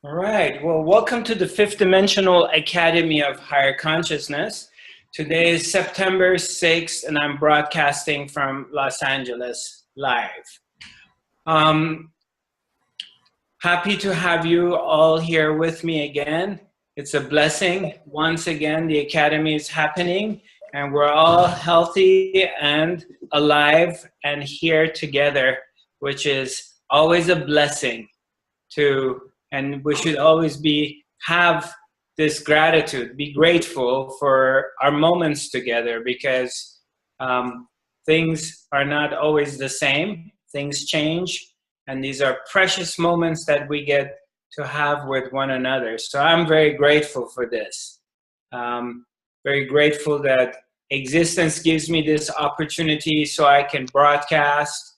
All right, well, welcome to the Fifth Dimensional Academy of Higher Consciousness. Today is September 6th, and I'm broadcasting from Los Angeles live. Happy to have you all here with me again. It's a blessing. Once again, the Academy is happening, and we're all healthy and alive and here together, which is always a blessing and we should always have this gratitude, be grateful for our moments together, because things are not always the same. Things change, and these are precious moments that we get to have with one another. So I'm very grateful for this. Very grateful that existence gives me this opportunity so I can broadcast,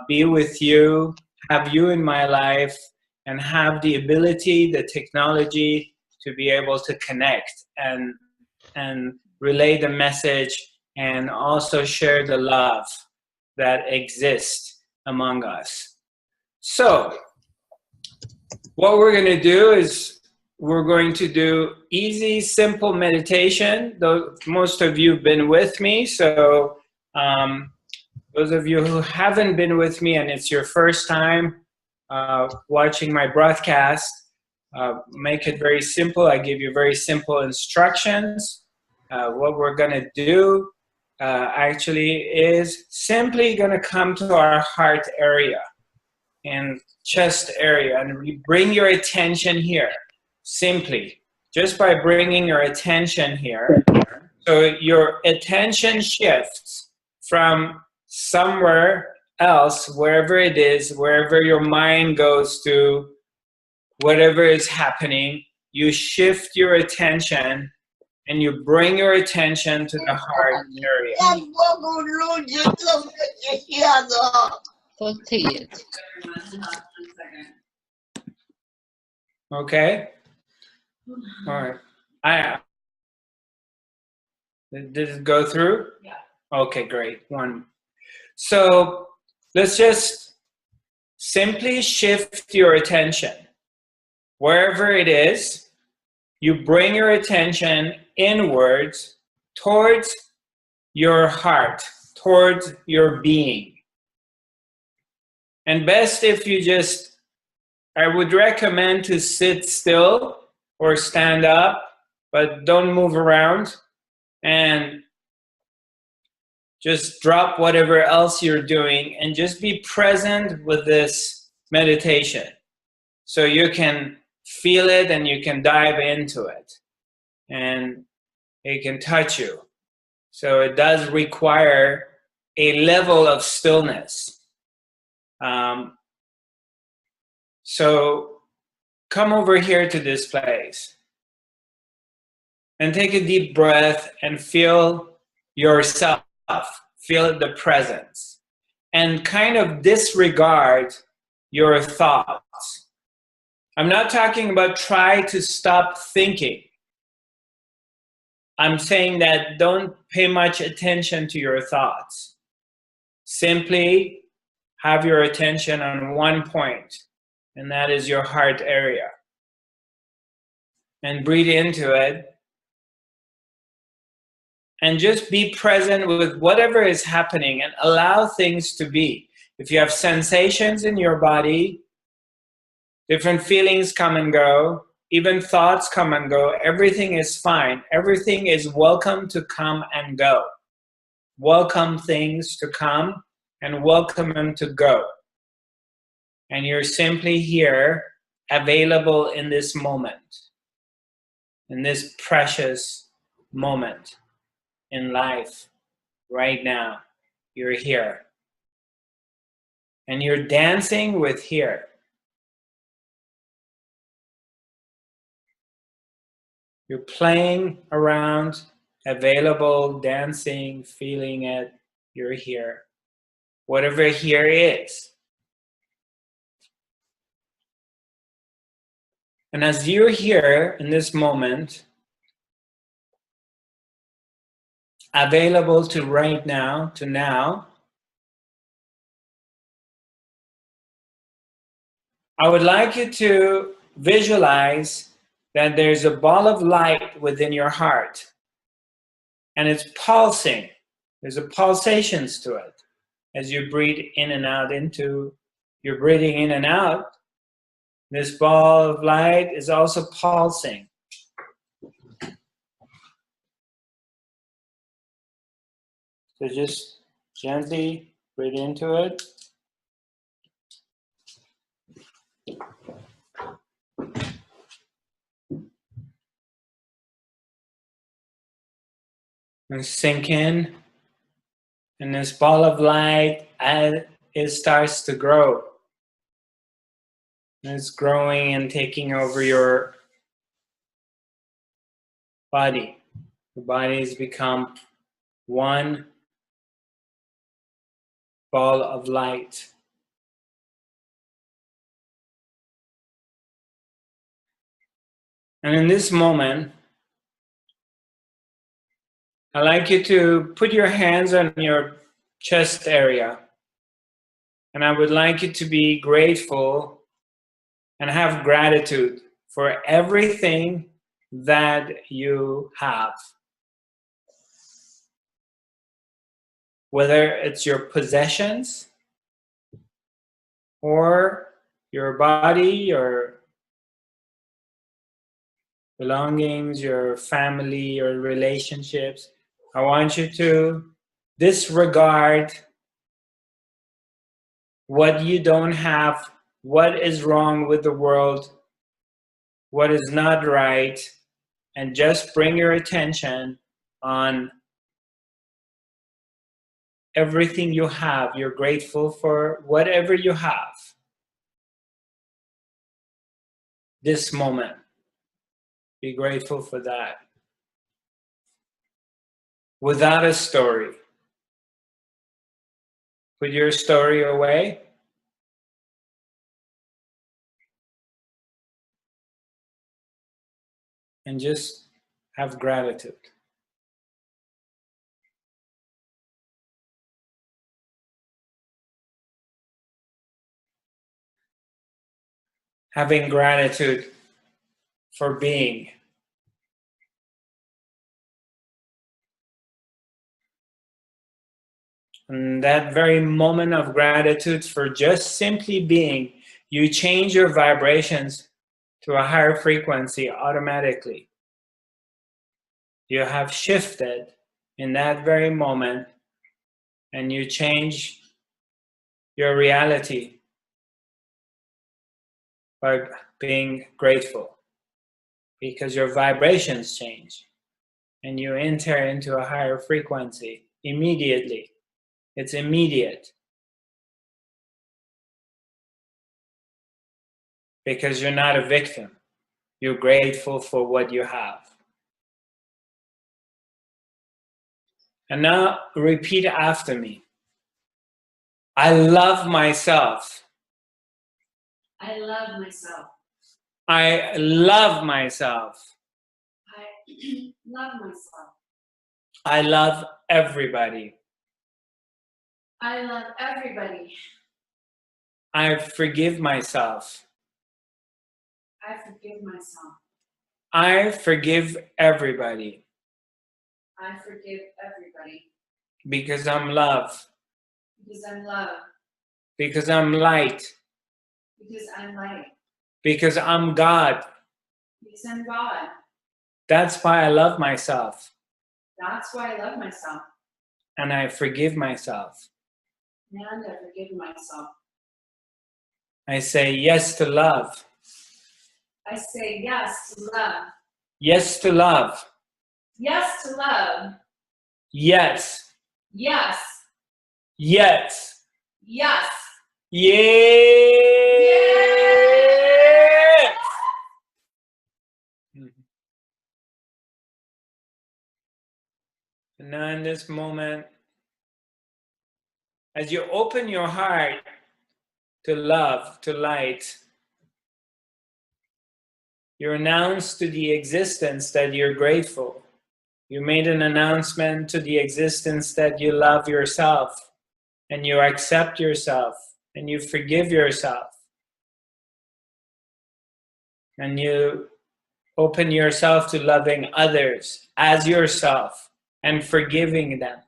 be with you, have you in my life, and have the ability, the technology to be able to connect and relay the message and also share the love that exists among us. So what we're going to do is we're going to do easy, simple meditation. Though most of you have been with me, so those of you who haven't been with me and it's your first time watching my broadcast, make it very simple. I give you very simple instructions. What we're going to do actually is simply going to come to our heart area and chest area, and we bring your attention here. Simply, just by bringing your attention here, so your attention shifts from somewhere else, wherever it is, wherever your mind goes to, whatever is happening, you shift your attention and you bring your attention to the heart area. Okay? All right. Did it go through? Yeah. Okay, great. So let's just simply shift your attention. Wherever it is, you bring your attention inwards towards your heart, towards your being. And best if you I would recommend to sit still or stand up, but don't move around, and just drop whatever else you're doing and just be present with this meditation. So you can feel it and you can dive into it and it can touch you. So it does require a level of stillness. So come over here to this place and take a deep breath and feel yourself. Feel the presence and kind of disregard your thoughts. I'm not talking about try to stop thinking. I'm saying that don't pay much attention to your thoughts. Simply have your attention on one point, and that is your heart area. And breathe into it. And just be present with whatever is happening and allow things to be. If you have sensations in your body, different feelings come and go, even thoughts come and go, everything is fine. Everything is welcome to come and go. Welcome things to come and welcome them to go. And you're simply here, available in this moment, in this precious moment. In life, right now, you're here. And you're dancing with here. You're playing around, available, dancing, feeling it. You're here. Whatever here is. And as you're here in this moment, available to right now, to now, I would like you to visualize that there's a ball of light within your heart and it's pulsing. There's a pulsations to it as you breathe in and out you're breathing in and out. This ball of light is also pulsing. So just gently breathe into it. And sink in. And this ball of light, as it starts to grow. And it's growing and taking over your body. The body has become one ball of light. And in this moment, I'd like you to put your hands on your chest area. And I would like you to be grateful and have gratitude for everything that you have. Whether it's your possessions or your body, your belongings, your family, your relationships. I want you to disregard what you don't have, what is wrong with the world, what is not right, and just bring your attention on everything you have. You're grateful for whatever you have this moment. Be grateful for that. Without a story. Put your story away. And just have gratitude. Having gratitude for being. And that very moment of gratitude for just simply being, you change your vibrations to a higher frequency automatically. You have shifted in that very moment and you change your reality by being grateful because your vibrations change and you enter into a higher frequency immediately. It's immediate because you're not a victim. You're grateful for what you have. And now repeat after me. I love myself. I love myself. I love myself. I love myself. I love everybody. I love everybody. I forgive myself. I forgive myself. I forgive everybody. I forgive everybody. Because I'm love. Because I'm love. Because I'm light. Because I'm light. Because I'm God. Because I'm God. That's why I love myself. That's why I love myself. And I forgive myself. And I forgive myself. I say yes to love. I say yes to love. Yes to love. Yes to love. Yes. Yes. Yes. Yes. Yes. And now in this moment, as you open your heart to love, to light, you announce to the existence that you're grateful. You made an announcement to the existence that you love yourself and you accept yourself and you forgive yourself. And you open yourself to loving others as yourself and forgiving them.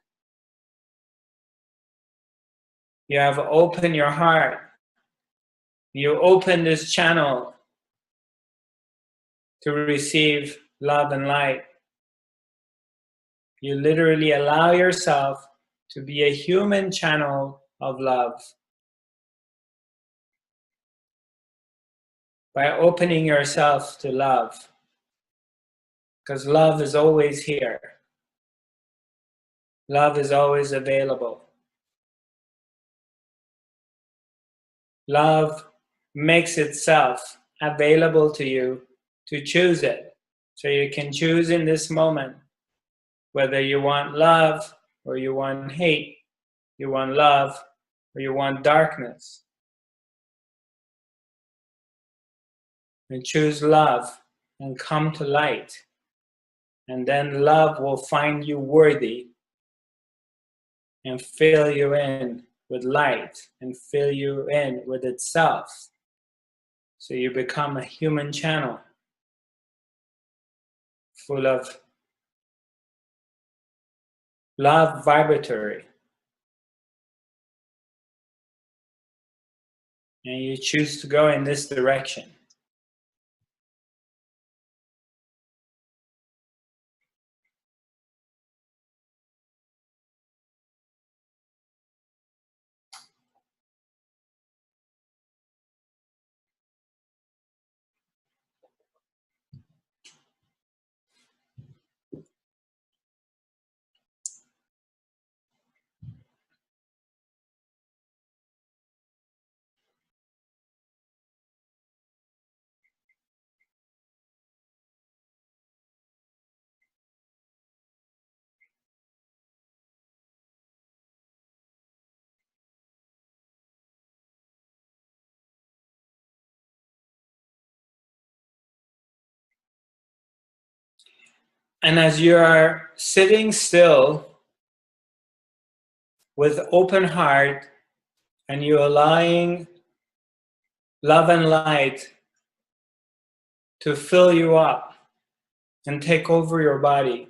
You have opened your heart. You open this channel to receive love and light. You literally allow yourself to be a human channel of love by opening yourself to love, because love is always here. Love is always available. Love makes itself available to you to choose it. So you can choose in this moment whether you want love or you want hate, you want love or you want darkness. And choose love and come to light. And then love will find you worthy and fill you in with light and fill you in with itself. So you become a human channel full of love vibratory. And you choose to go in this direction. And as you are sitting still with open heart and you're allowing love and light to fill you up and take over your body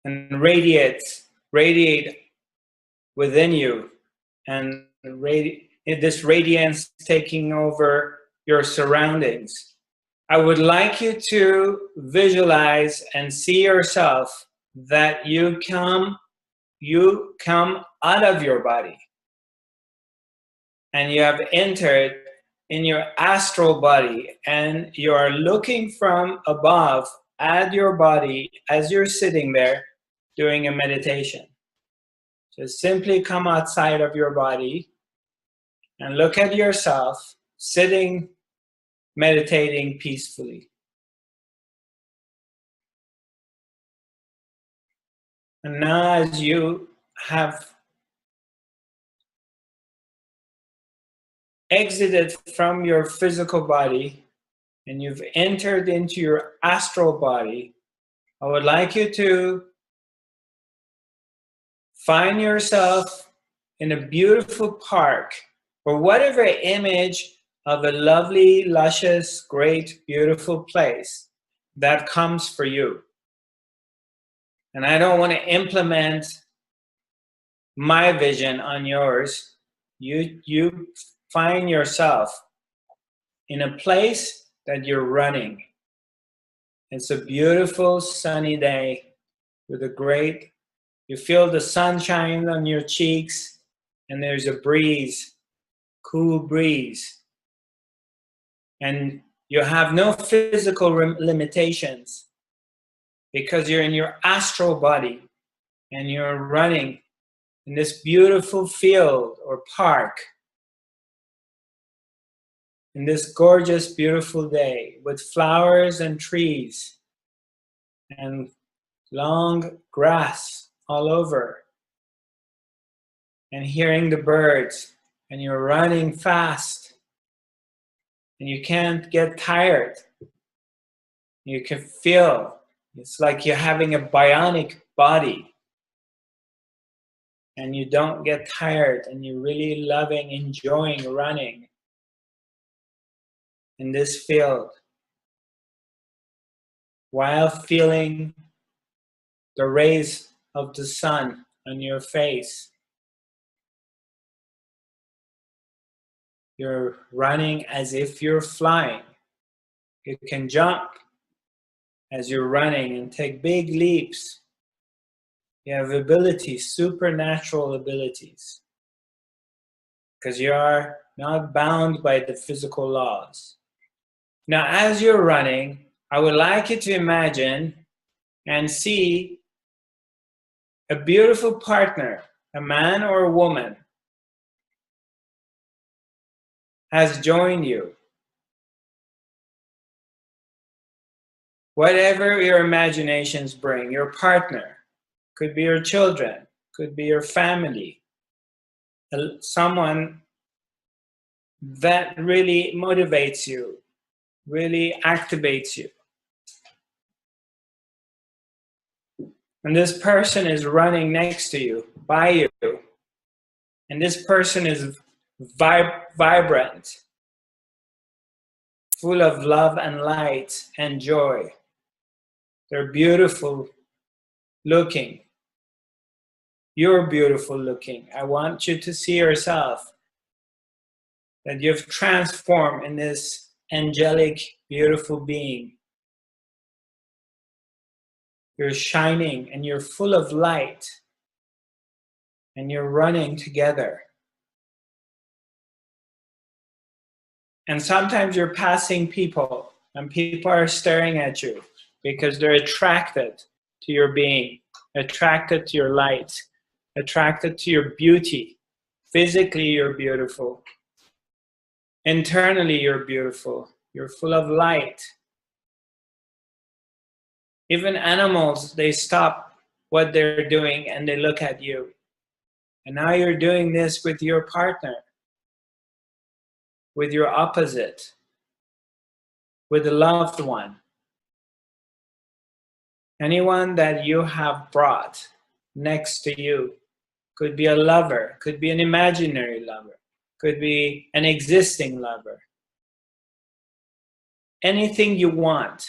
and radiate within you, and this radiance taking over your surroundings. I would like you to visualize and see yourself that you come out of your body and you have entered in your astral body, and you are looking from above at your body as you're sitting there doing a meditation. So simply come outside of your body and look at yourself sitting, meditating peacefully. And now as you have exited from your physical body and you've entered into your astral body, I would like you to find yourself in a beautiful park or whatever image of a lovely, luscious, great, beautiful place that comes for you. And I don't want to implement my vision on yours. You find yourself in a place that you're running. It's a beautiful sunny day with a great, you feel the sunshine on your cheeks and there's a breeze, cool breeze. And you have no physical limitations because you're in your astral body and you're running in this beautiful field or park in this gorgeous, beautiful day with flowers and trees and long grass all over, and hearing the birds, and you're running fast and you can't get tired. You can feel it's like you're having a bionic body and you don't get tired and you're really loving, enjoying running. in this field while feeling the rays of the sun on your face. You're running as if you're flying. You can jump as you're running and take big leaps. You have abilities, supernatural abilities, because you are not bound by the physical laws. Now, as you're running, I would like you to imagine and see a beautiful partner, a man or a woman, has joined you. Whatever your imaginations bring, your partner, could be your children, could be your family, someone that really motivates you, really activates you. And this person is running next to you, by you. And this person is vibrant, full of love and light and joy. They're beautiful looking. You're beautiful looking. I want you to see yourself that you've transformed in this angelic, beautiful being. You're shining and you're full of light and you're running together. And sometimes you're passing people and people are staring at you because they're attracted to your being, attracted to your light, attracted to your beauty. Physically, you're beautiful. Internally, you're beautiful. You're full of light. Even animals, they stop what they're doing and they look at you. And now you're doing this with your partner, with your opposite, with a loved one. Anyone that you have brought next to you. Could be a lover, could be an imaginary lover, could be an existing lover. Anything you want.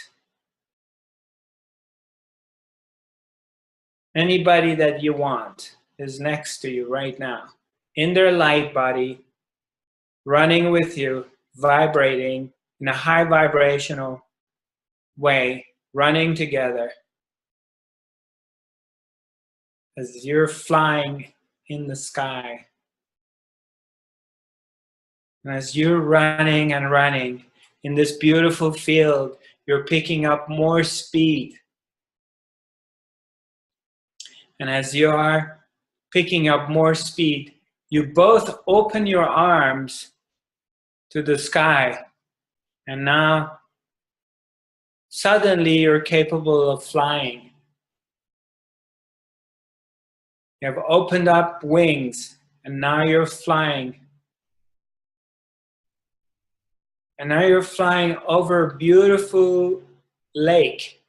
Anybody that you want is next to you right now, in their light body, running with you, vibrating in a high vibrational way, running together as you're flying in the sky. And as you're running and running in this beautiful field, you're picking up more speed. And as you are picking up more speed, you both open your arms to the sky. And now, suddenly you're capable of flying. You have opened up wings, and now you're flying. And now you're flying over a beautiful lake.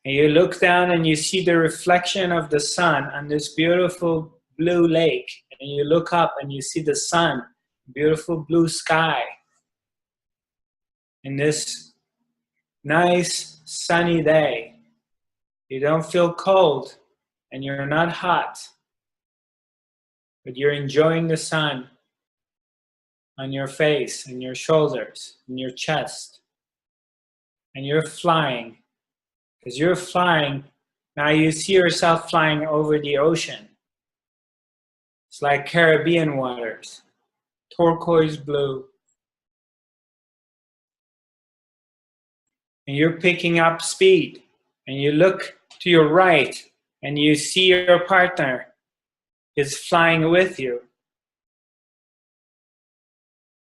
And you look down and you see the reflection of the sun on this beautiful blue lake. And you look up and you see the sun, beautiful blue sky. In this nice sunny day, you don't feel cold and you're not hot, but you're enjoying the sun on your face and your shoulders and your chest. And you're flying. As you're flying, now you see yourself flying over the ocean. It's like Caribbean waters, turquoise blue. And you're picking up speed. And you look to your right and you see your partner is flying with you.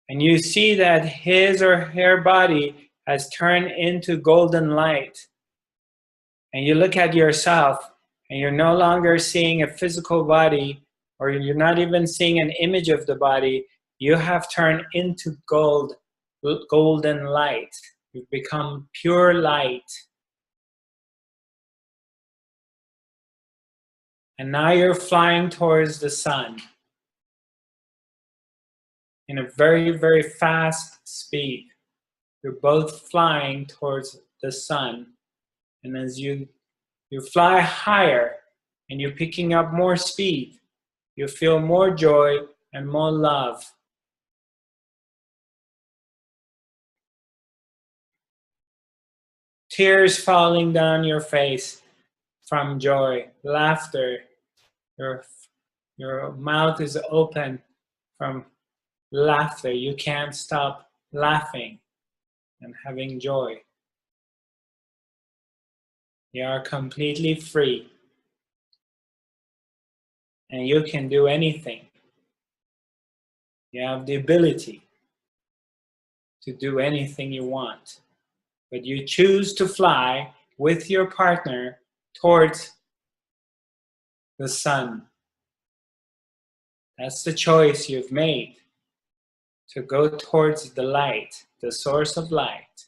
And you see that his or her body has turned into golden light. And you look at yourself and you're no longer seeing a physical body, or you're not even seeing an image of the body. You have turned into golden light. You've become pure light. And now you're flying towards the sun. in a very, very fast speed. You're both flying towards the sun. And as you fly higher and you're picking up more speed, you feel more joy and more love. Tears falling down your face from joy, laughter. Your mouth is open from laughter. You can't stop laughing and having joy. You are completely free. And you can do anything. You have the ability to do anything you want. But you choose to fly with your partner towards the sun. That's the choice you've made, to go towards the light, the source of light.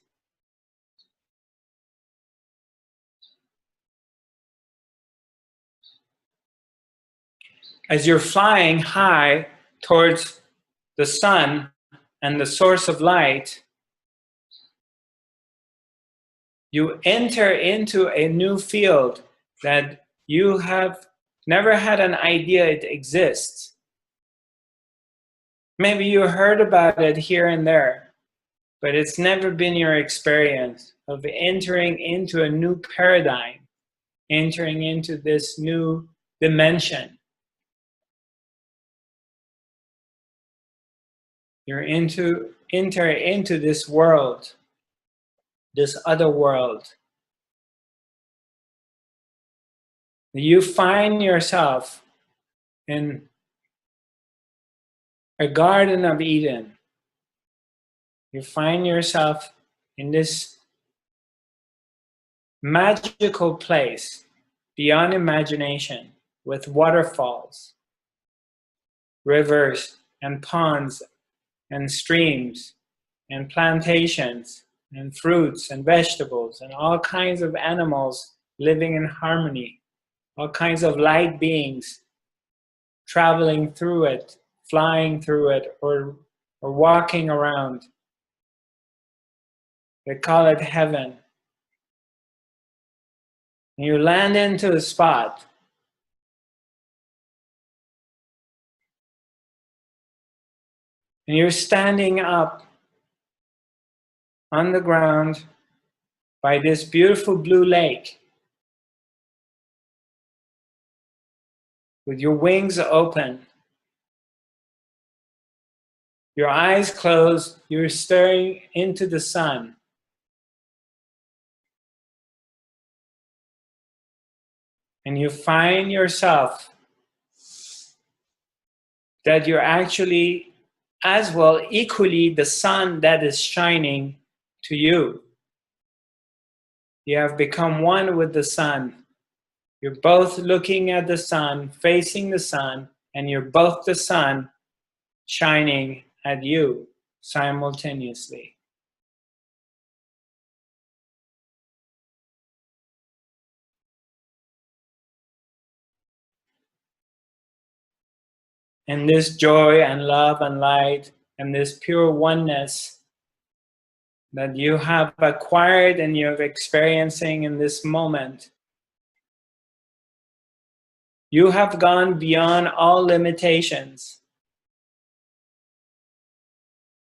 As you're flying high towards the sun and the source of light, you enter into a new field that you have never had an idea it exists. Maybe you heard about it here and there, but it's never been your experience of entering into a new paradigm, entering into this new dimension. You're enter into this world, this other world. You find yourself in a Garden of Eden. You find yourself in this magical place beyond imagination, with waterfalls, rivers and ponds and streams and plantations and fruits and vegetables and all kinds of animals living in harmony, all kinds of light beings traveling through it, flying through it, or walking around. They call it heaven. And you land into a spot and you're standing up on the ground by this beautiful blue lake with your wings open, your eyes closed, you're staring into the sun. And you find yourself that you're actually as well equally the sun that is shining to you. You have become one with the sun. You're both looking at the sun, facing the sun, and you're both the sun shining at you simultaneously. And this joy and love and light and this pure oneness that you have acquired and you're experiencing in this moment, you have gone beyond all limitations.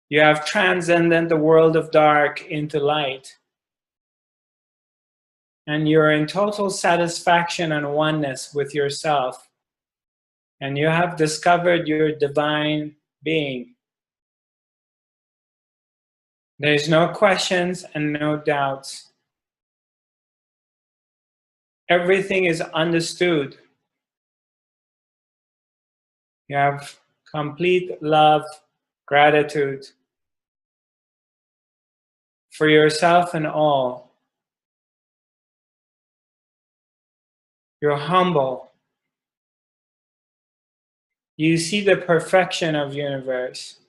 You have transcended the world of dark into light. And you're in total satisfaction and oneness with yourself. And you have discovered your divine being. There's no questions and no doubts. Everything is understood. You have complete love, gratitude for yourself and all. You're humble. You see the perfection of the universe.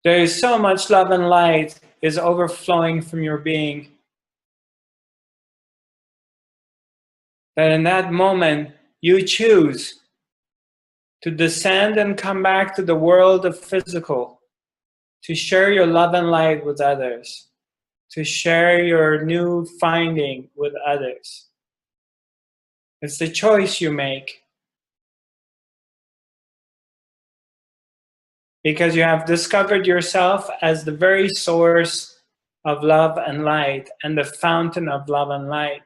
There is so much love and light is overflowing from your being. That in that moment you choose to descend and come back to the world of physical, to share your love and light with others, to share your new finding with others. It's the choice you make. Because you have discovered yourself as the very source of love and light and the fountain of love and light.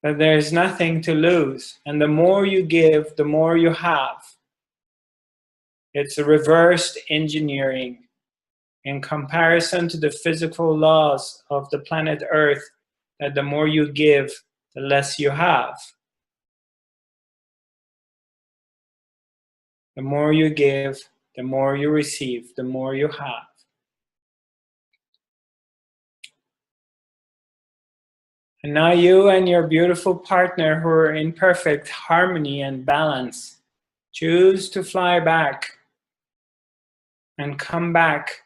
That there is nothing to lose. And the more you give, the more you have. It's a reversed engineering in comparison to the physical laws of the planet Earth, that the more you give, the less you have. The more you give, the more you receive, the more you have. And now you and your beautiful partner, who are in perfect harmony and balance, choose to fly back and come back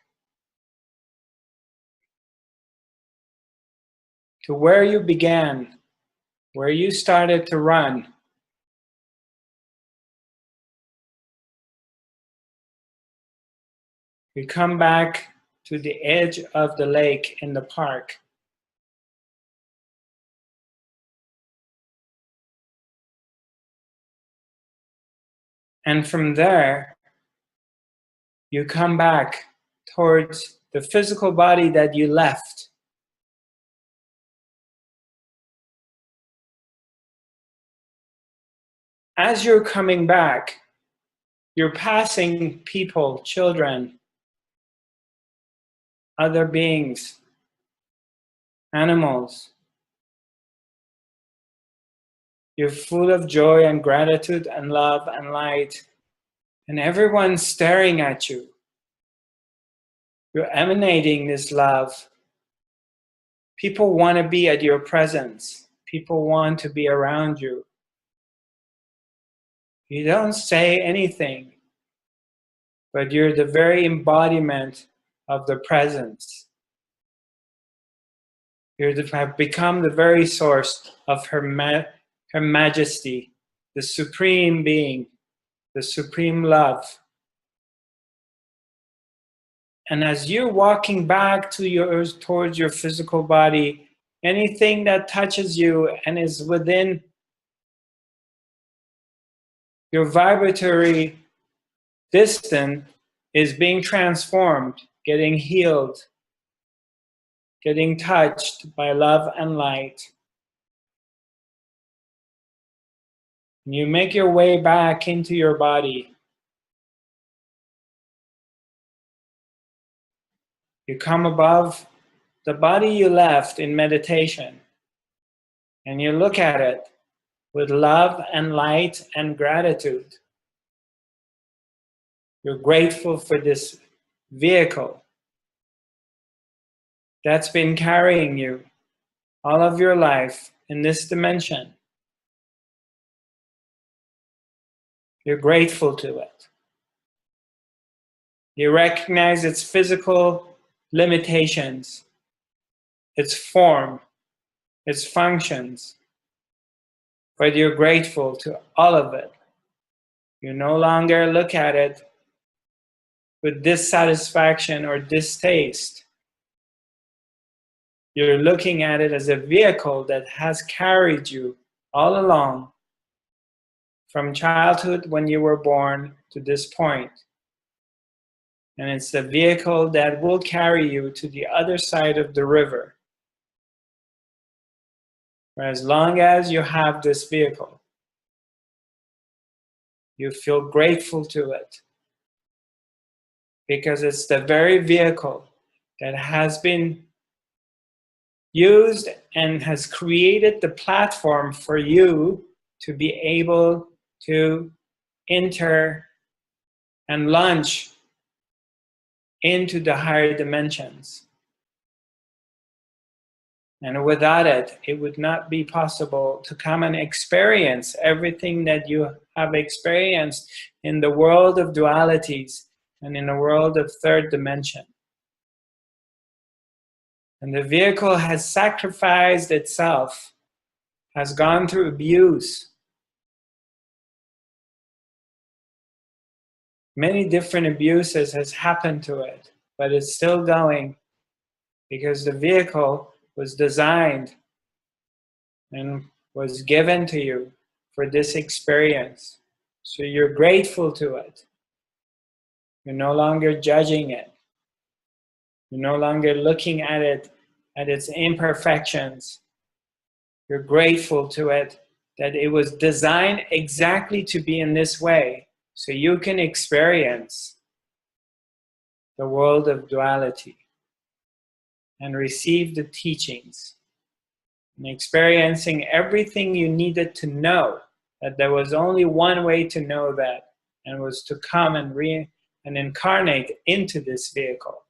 to where you began, where you started to run. You come back to the edge of the lake in the park. And from there, you come back towards the physical body that you left. As you're coming back, you're passing people, children, other beings, animals. You're full of joy and gratitude and love and light, and everyone's staring at you. You're emanating this love. People want to be at your presence. People want to be around you. You don't say anything, but you're the very embodiment of the presence. You have become the very source of Her Majesty, the Supreme Being, the Supreme Love. And as you're walking back towards your physical body, anything that touches you and is within your vibratory distance is being transformed, getting healed, getting touched by love and light. And you make your way back into your body. You come above the body you left in meditation, and you look at it with love and light and gratitude. You're grateful for this vehicle that's been carrying you all of your life in this dimension. You're grateful to it. You recognize its physical limitations, its form, its functions, but you're grateful to all of it. You no longer look at it with dissatisfaction or distaste. You're looking at it as a vehicle that has carried you all along from childhood when you were born to this point. And it's the vehicle that will carry you to the other side of the river. For as long as you have this vehicle, you feel grateful to it, because it's the very vehicle that has been used and has created the platform for you to be able to enter and launch into the higher dimensions. And without it, it would not be possible to come and experience everything that you have experienced in the world of dualities and in the world of third dimension. And the vehicle has sacrificed itself, has gone through abuse. Many different abuses has happened to it, but it's still going because the vehicle was designed and was given to you for this experience. So you're grateful to it. You're no longer judging it. You're no longer looking at it, at its imperfections. You're grateful to it that it was designed exactly to be in this way, so you can experience the world of duality and receive the teachings and experiencing everything you needed to know, that there was only one way to know that, and was to come and incarnate into this vehicle.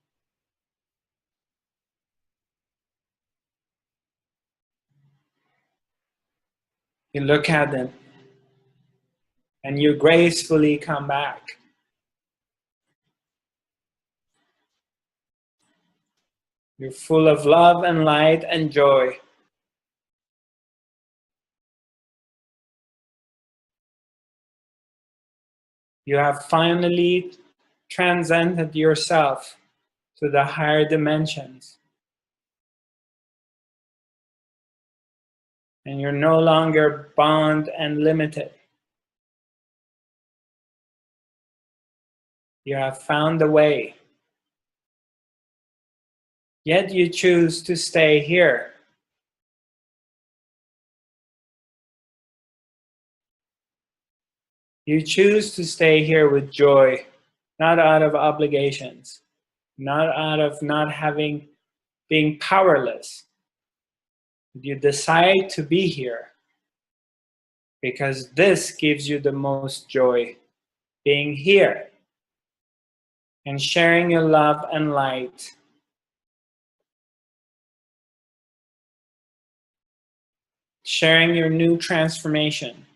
You look at it and you gracefully come back. You're full of love and light and joy. You have finally transcended yourself to the higher dimensions. And you're no longer bound and limited. You have found the way. Yet you choose to stay here. You choose to stay here with joy, not out of obligations, not out of being powerless. You decide to be here because this gives you the most joy, being here and sharing your love and light. Sharing your new transformation.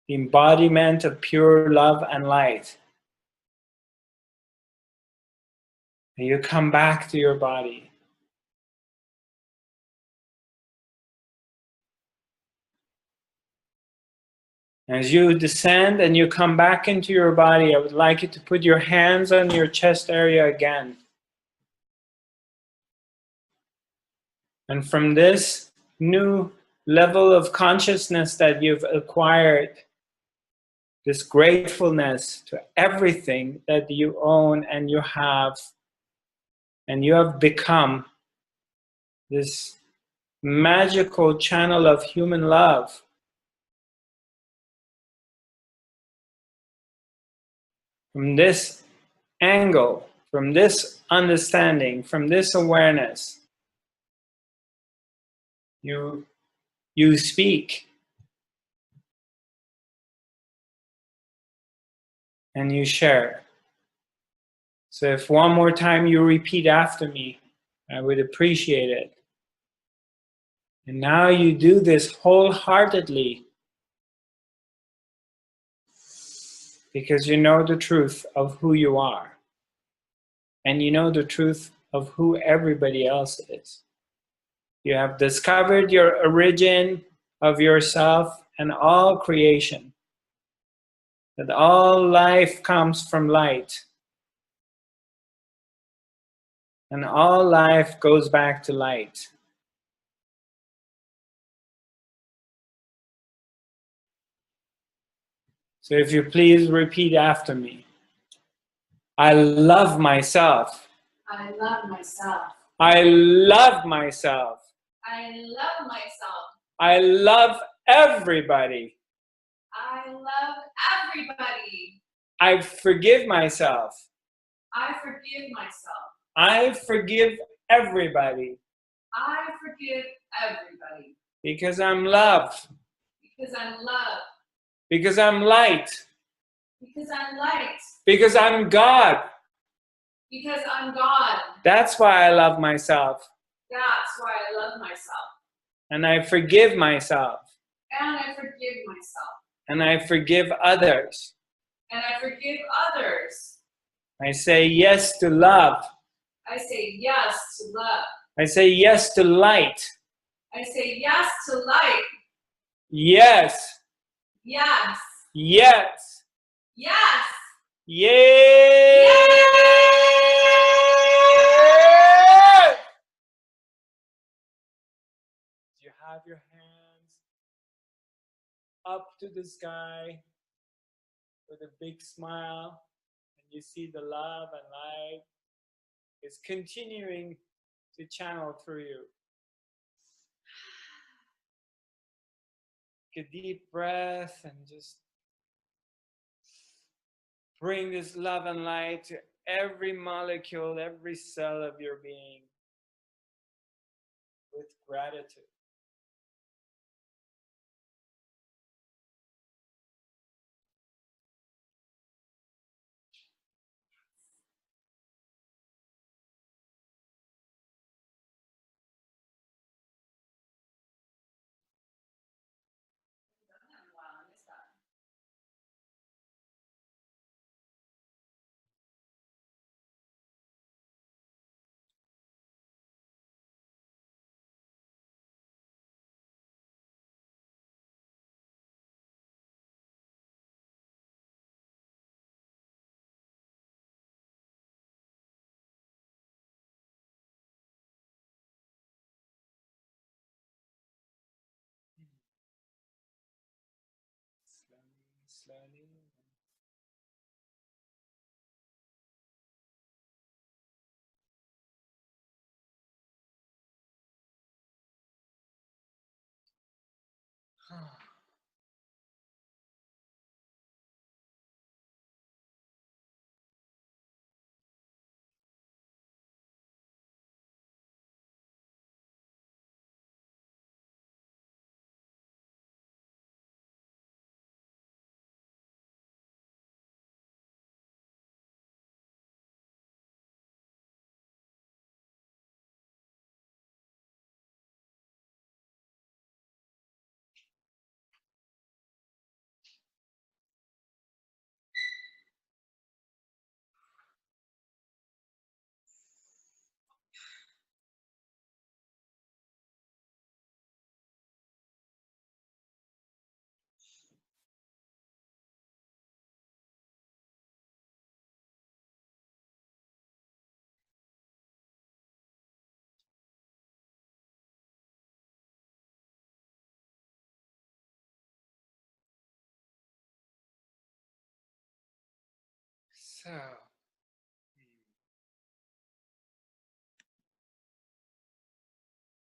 The embodiment of pure love and light. And you come back to your body. As you descend and you come back into your body, I would like you to put your hands on your chest area again. And from this new level of consciousness that you've acquired, this gratefulness to everything that you own and you have become this magical channel of human love. From this angle, from this understanding, from this awareness, you speak and you share. So if one more time you repeat after me, I would appreciate it. And now you do this wholeheartedly because you know the truth of who you are. And you know the truth of who everybody else is. You have discovered your origin of yourself and all creation. That all life comes from light. And all life goes back to light. So if you please repeat after me. I love myself. I love myself. I love myself. I love myself. I love everybody. I love everybody. I forgive myself. I forgive myself. I forgive everybody. I forgive everybody. Because I'm love. Because I'm love. Because I'm light. Because I'm light. Because I'm God. Because I'm God. That's why I love myself. That's why I love myself. And I forgive myself. And I forgive myself. And I forgive others. And I forgive others. I say yes to love. I say yes to love. I say yes to light. I say yes to light. Yes. Yes. Yes. Yes. Yay! You have your hands up to the sky with a big smile, and you see the love and light is continuing to channel through you. Take a deep breath and just bring this love and light to every molecule, every cell of your being with gratitude. Slowly, slowly.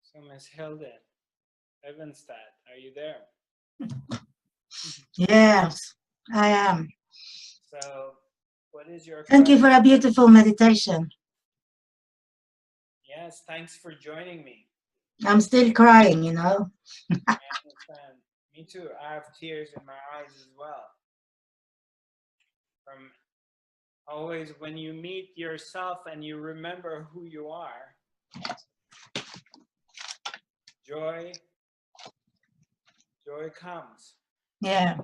So Miss Hilda Evanstad, are you there? Yes, I am. So, what is your Thank you question? for a beautiful meditation. Yes, thanks for joining me. I'm still crying, you know. I understand. Me too. I have tears in my eyes as well. From always when you meet yourself and you remember who you are, joy comes. Yeah.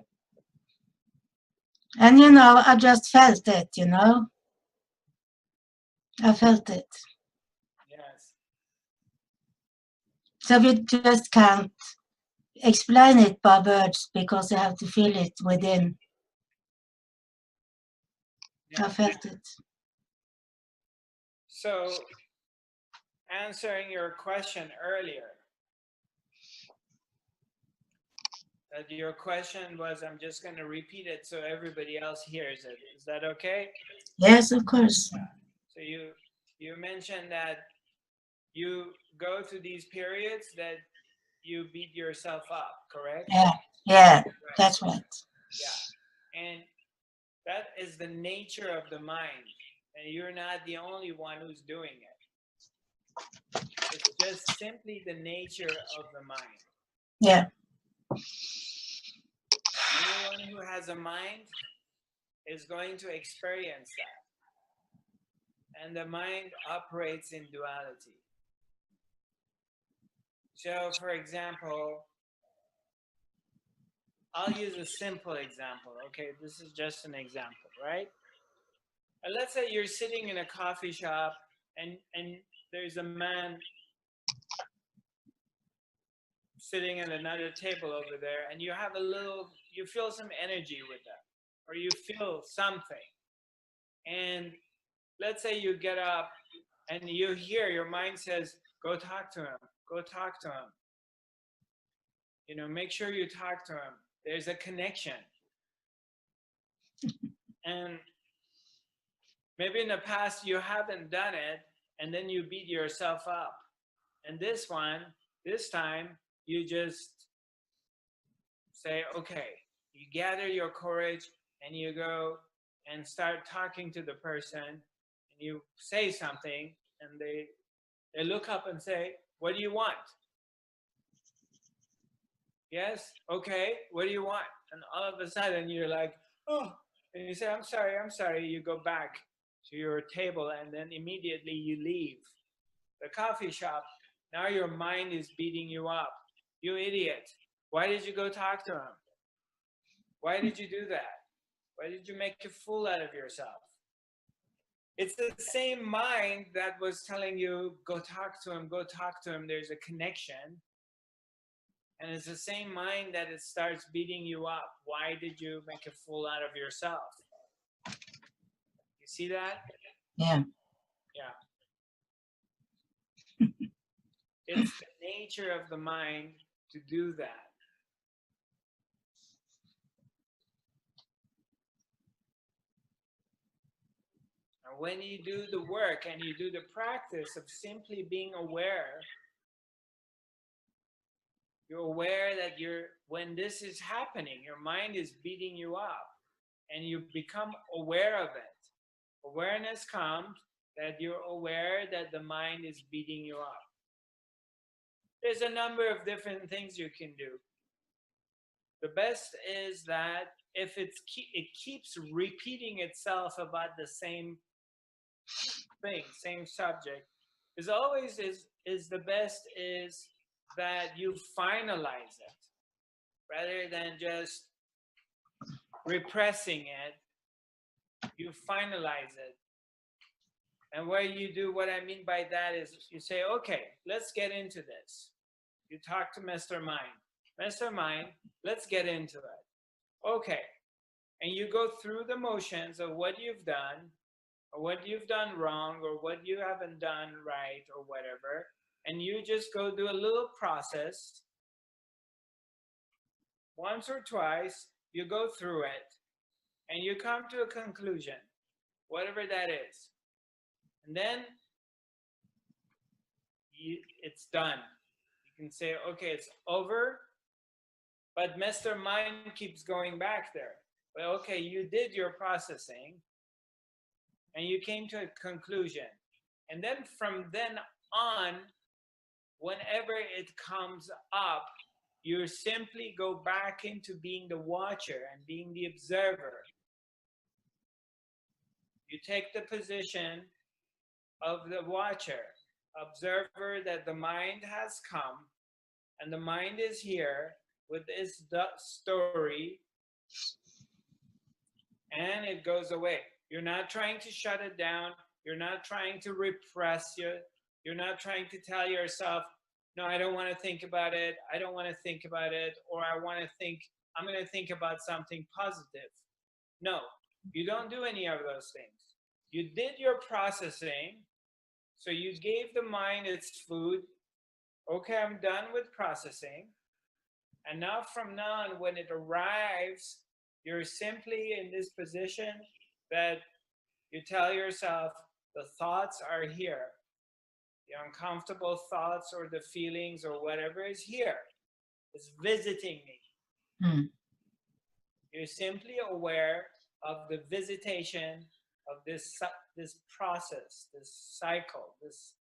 And you know, I just felt it, you know. I felt it. Yes. So we just can't explain it by words because you have to feel it within. Yeah. I felt it. So, answering your question earlier, that your question was, I'm just going to repeat it so everybody else hears it. Is that okay? Yes, of course. Yeah. So you mentioned that you go through these periods that you beat yourself up, correct? Yeah, Right. that's right. Yeah. And that is the nature of the mind. And you're not the only one who's doing it. It's just simply the nature of the mind. Yeah. Anyone who has a mind is going to experience that. And the mind operates in duality. So, for example, I'll use a simple example. Okay, this is just an example, right? And let's say you're sitting in a coffee shop and there's a man sitting at another table over there, and you have you feel some energy with them, or you feel something. And let's say you get up and you hear your mind says, go talk to him, go talk to him. You know, make sure you talk to him. There's a connection. And maybe in the past you haven't done it, and then you beat yourself up. And this time, you just say, okay, you gather your courage and you go and start talking to the person, and you say something, and they look up and say, what do you want? Yes, okay, what do you want? And all of a sudden you're like, oh, and you say, I'm sorry. You go back to your table, and then immediately you leave the coffee shop. Now your mind is beating you up. You idiot. Why did you go talk to him? Why did you do that? Why did you make a fool out of yourself? It's the same mind that was telling you, go talk to him, go talk to him. There's a connection. And it's the same mind that it starts beating you up. Why did you make a fool out of yourself? You see that? Yeah. Yeah. It's the nature of the mind to do that. And when you do the work and you do the practice of simply being aware, you're aware that when this is happening, your mind is beating you up, and you become aware of it. Awareness comes that you're aware that the mind is beating you up. There's a number of different things you can do. The best is that if it keeps repeating itself about the same thing, same subject, the best is that you finalize it rather than just repressing it. You finalize it. And what I mean by that is you say, okay, let's get into this. You talk to Mr. Mind. Mr. Mind, let's get into it. Okay. And you go through the motions of what you've done, or what you've done wrong, or what you haven't done right, or whatever. And you just go do a little process. Once or twice, you go through it, and you come to a conclusion, whatever that is. And then it's done. You can say, okay, it's over, but Mr. Mind keeps going back there. Well, okay, you did your processing, and you came to a conclusion. And then from then on, whenever it comes up, you simply go back into being the watcher and being the observer. You take the position of the watcher, observer, that the mind has come, and the mind is here with its story, and it goes away. You're not trying to shut it down. You're not trying to repress it. You're not trying to tell yourself, no, I don't want to think about it. I don't want to think about it. Or I'm going to think about something positive. No, you don't do any of those things. You did your processing. So you gave the mind its food. Okay, I'm done with processing. And now from now on, when it arrives, you're simply in this position that you tell yourself, the thoughts are here. The uncomfortable thoughts or the feelings or whatever is here. It's visiting me. You're simply aware of the visitation of this process, this cycle, this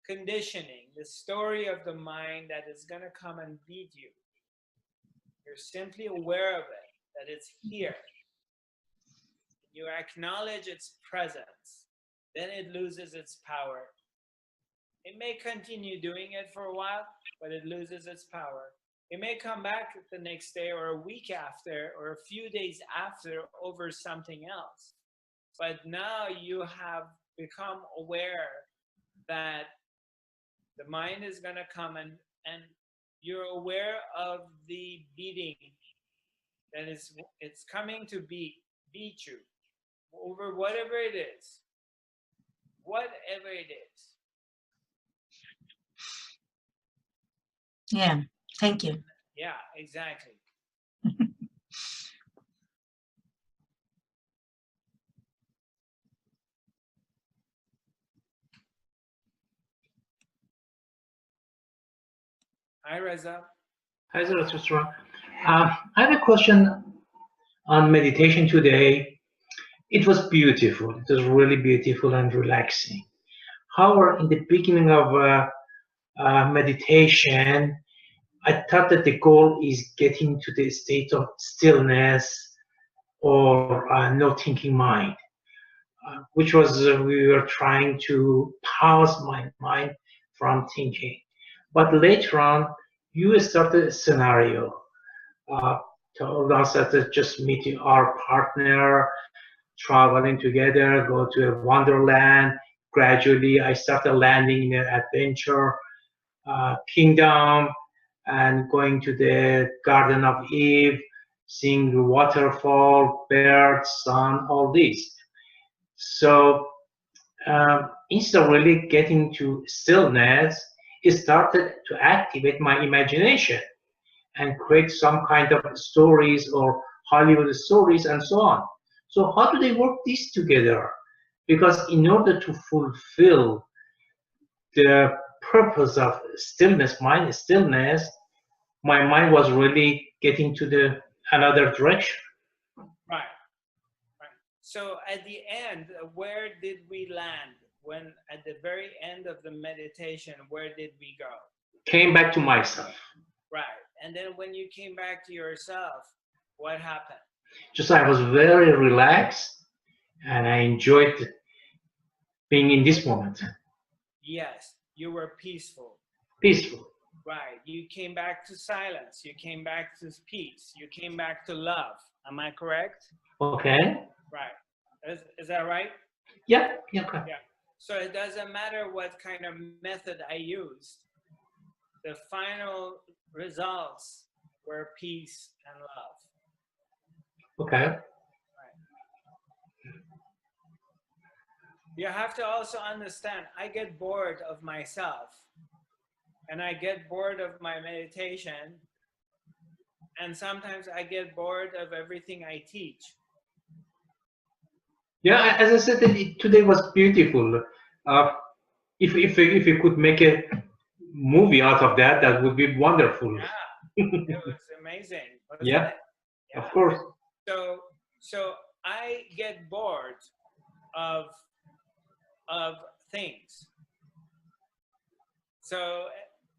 conditioning, this story of the mind that is going to come and beat you. You're simply aware of it, that it's here. You acknowledge its presence. Then it loses its power. It may continue doing it for a while, but it loses its power. It may come back the next day or a week after or a few days after over something else. But now you have become aware that the mind is going to come and you're aware of the beating that it's coming to beat you over whatever it is. Whatever it is. Yeah, thank you. Yeah, exactly. Hi, Reza. Hi, Zarathustra. I have a question on meditation today. It was beautiful. It was really beautiful and relaxing. However, in the beginning of meditation, I thought that the goal is getting to the state of stillness or no thinking mind, which was we were trying to pause my mind from thinking. But later on, you started a scenario. Uh, Told us that just meeting our partner, traveling together, go to a wonderland. Gradually, I started landing in an adventure kingdom and going to the Garden of Eve, seeing the waterfall, birds, sun, all this. So instead of really getting to stillness, it started to activate my imagination and create some kind of stories or Hollywood stories and so on. So how do they work these together? Because in order to fulfill the purpose of stillness, mind stillness, my mind was really getting to the another direction. Right. Right. So at the end, where did we land? When at the very end of the meditation, where did we go? Came back to myself. Right. And then when you came back to yourself, what happened? Just I was very relaxed and I enjoyed being in this moment. Yes, you were peaceful. Peaceful. Right. You came back to silence. You came back to peace. You came back to love. Am I correct? Okay. Right. Is that right? Yeah. Yeah. Okay. Yeah. So it doesn't matter what kind of method I used. The final results were peace and love. Okay. Right. You have to also understand, I get bored of myself and I get bored of my meditation. And sometimes I get bored of everything I teach. Yeah. As I said, today was beautiful. If you could make a movie out of that, that would be wonderful. Yeah, it was amazing, wasn't Yeah, it? Yeah. of course. So I get bored of things. So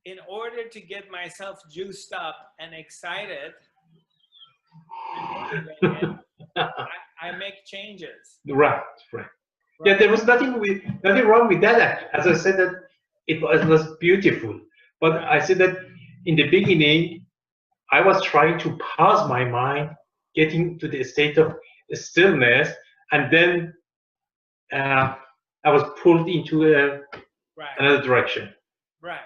in order to get myself juiced up and excited and motivated, I make changes. Right, right. Yeah, there was nothing wrong with that. As I said that it was beautiful, but I said that in the beginning I was trying to pause my mind, getting to the state of stillness, and then I was pulled into Right, another direction. right.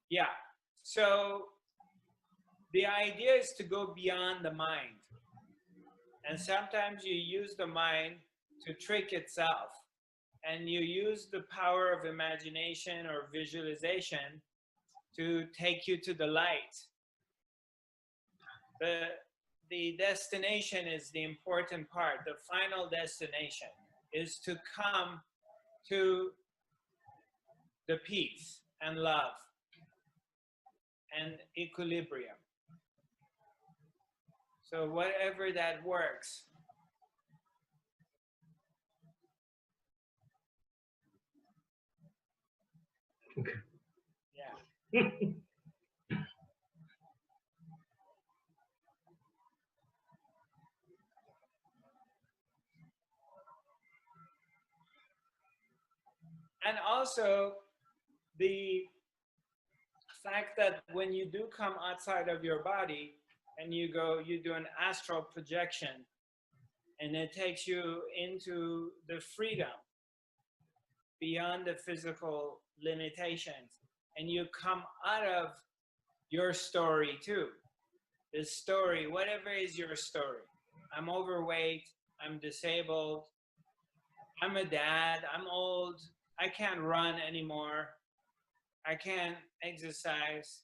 Yeah. So the idea is to go beyond the mind. And sometimes you use the mind to trick itself. And you use the power of imagination or visualization to take you to the light. The destination is the important part. The final destination is to come to the peace and love and equilibrium. So whatever that works. Okay. Yeah. And also the fact that when you do come outside of your body and you do an astral projection and it takes you into the freedom beyond the physical limitations, and you come out of your story too. The story, whatever is your story. I'm overweight, I'm disabled, I'm a dad, I'm old, I can't run anymore, I can't exercise,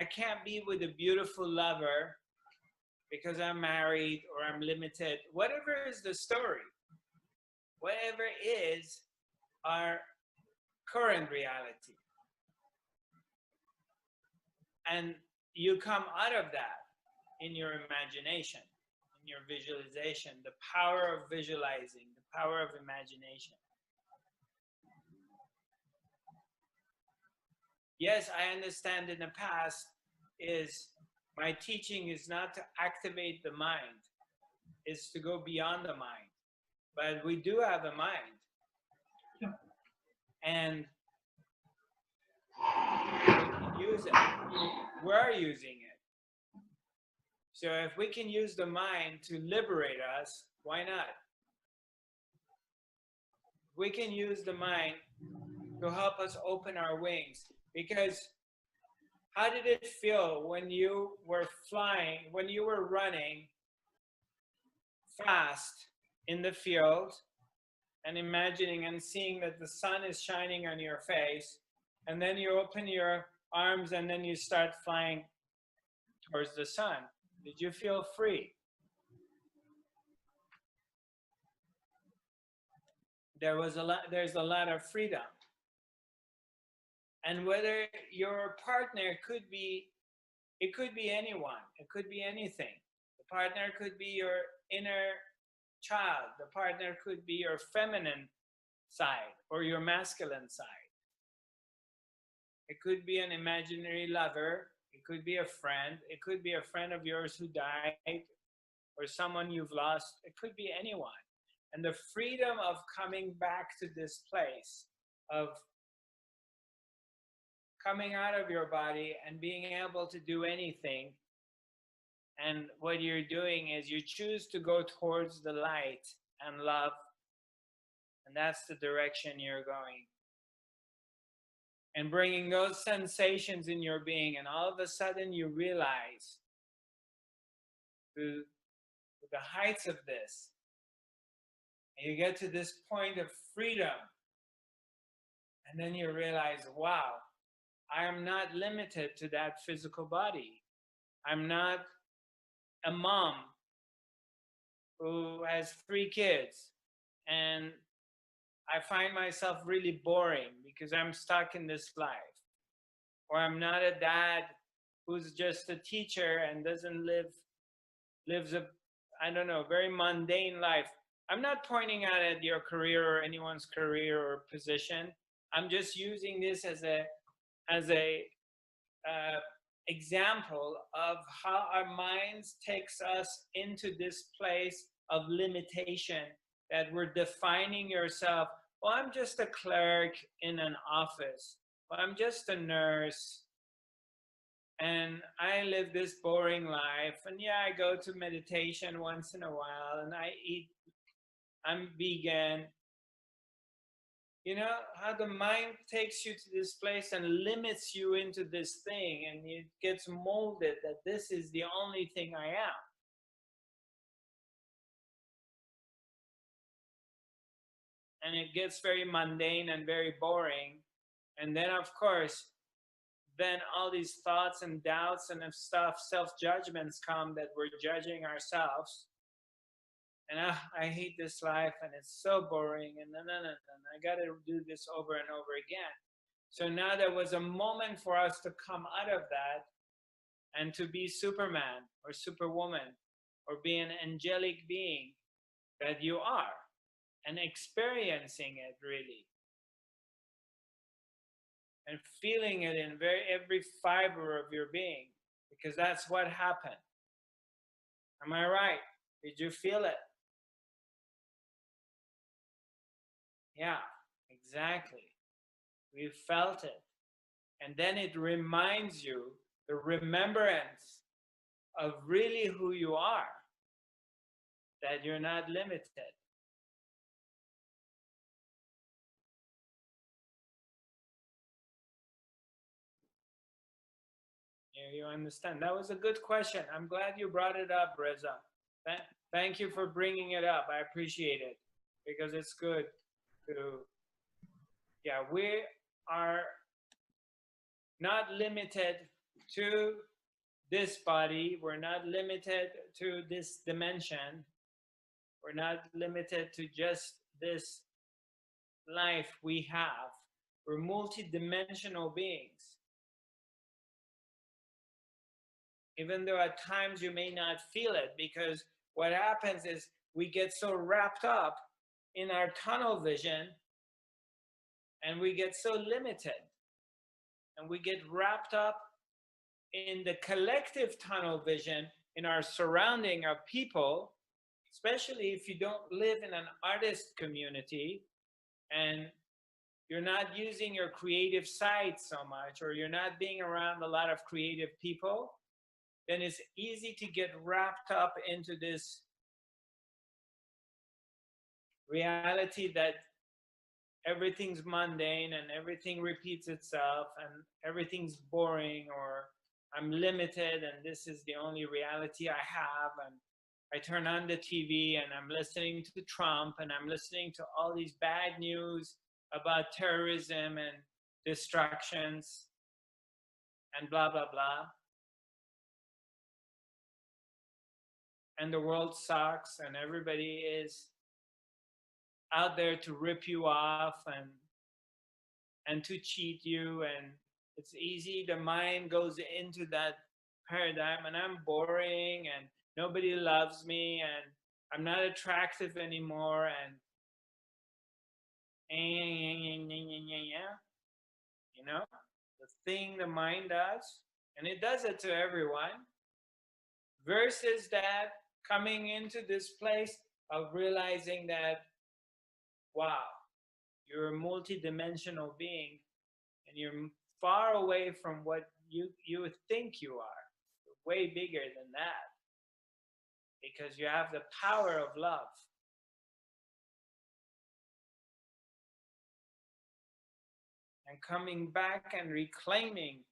I can't be with a beautiful lover because I'm married or I'm limited. Whatever is the story, whatever is our current reality. And you come out of that in your imagination, in your visualization, the power of visualizing, the power of imagination. Yes, I understand in the past is my teaching is not to activate the mind, it's to go beyond the mind. But we do have a mind. Yeah. And we can use it. We're using it. So if we can use the mind to liberate us, why not? We can use the mind to help us open our wings. Because how did it feel when you were flying, when you were running fast in the field and imagining and seeing that the sun is shining on your face, and then you open your arms and then you start flying towards the sun? Did you feel free? There's a lot of freedom. And whether your partner could be, it could be anyone, it could be anything. The partner could be your inner child, the partner could be your feminine side or your masculine side. It could be an imaginary lover, it could be a friend, it could be a friend of yours who died, or someone you've lost, it could be anyone. And the freedom of coming back to this place of coming out of your body and being able to do anything. And what you're doing is you choose to go towards the light and love. And that's the direction you're going. And bringing those sensations in your being. And all of a sudden you realize the heights of this. And you get to this point of freedom. And then you realize, wow, I am not limited to that physical body. I'm not a mom who has 3 kids and I find myself really boring because I'm stuck in this life. Or I'm not a dad who's just a teacher and doesn't lives a, I don't know, very mundane life. I'm not pointing out at your career or anyone's career or position. I'm just using this as a example of how our minds takes us into this place of limitation, that we're defining yourself. Well, I'm just a clerk in an office. Well, I'm just a nurse. And I live this boring life. And yeah, I go to meditation once in a while and I eat, I'm vegan. You know, how the mind takes you to this place and limits you into this thing, and it gets molded that this is the only thing I am. And it gets very mundane and very boring. And then, of course, then all these thoughts and doubts and stuff, self-judgments come that we're judging ourselves. And I hate this life and it's so boring and I got to do this over and over again. So now there was a moment for us to come out of that and to be Superman or Superwoman or be an angelic being that you are, and experiencing it really. And feeling it in every fiber of your being, because that's what happened. Am I right? Did you feel it? Yeah, exactly. We felt it. And then it reminds you, the remembrance of really who you are, that you're not limited. You understand? That was a good question. I'm glad you brought it up, Reza. Thank you for bringing it up. I appreciate it because it's good to, yeah, we are not limited to this body. We're not limited to this dimension. We're not limited to just this life we have. We're multi-dimensional beings. Even though at times you may not feel it, because what happens is we get so wrapped up in our tunnel vision and we get so limited, and we get wrapped up in the collective tunnel vision in our surrounding of people, especially if you don't live in an artist community and you're not using your creative side so much, or you're not being around a lot of creative people, then it's easy to get wrapped up into this reality that everything's mundane and everything repeats itself and everything's boring, or I'm limited and this is the only reality I have, and I turn on the TV and I'm listening to Trump and I'm listening to all these bad news about terrorism and distractions and blah, blah, blah. And the world sucks and everybody is out there to rip you off and to cheat you, and it's easy. The mind goes into that paradigm, and I'm boring and nobody loves me and I'm not attractive anymore, and you know, the thing the mind does, and it does it to everyone, versus that coming into this place of realizing that, wow, you're a multi-dimensional being and you're far away from what you think you are. You're way bigger than that because you have the power of love. And coming back and reclaiming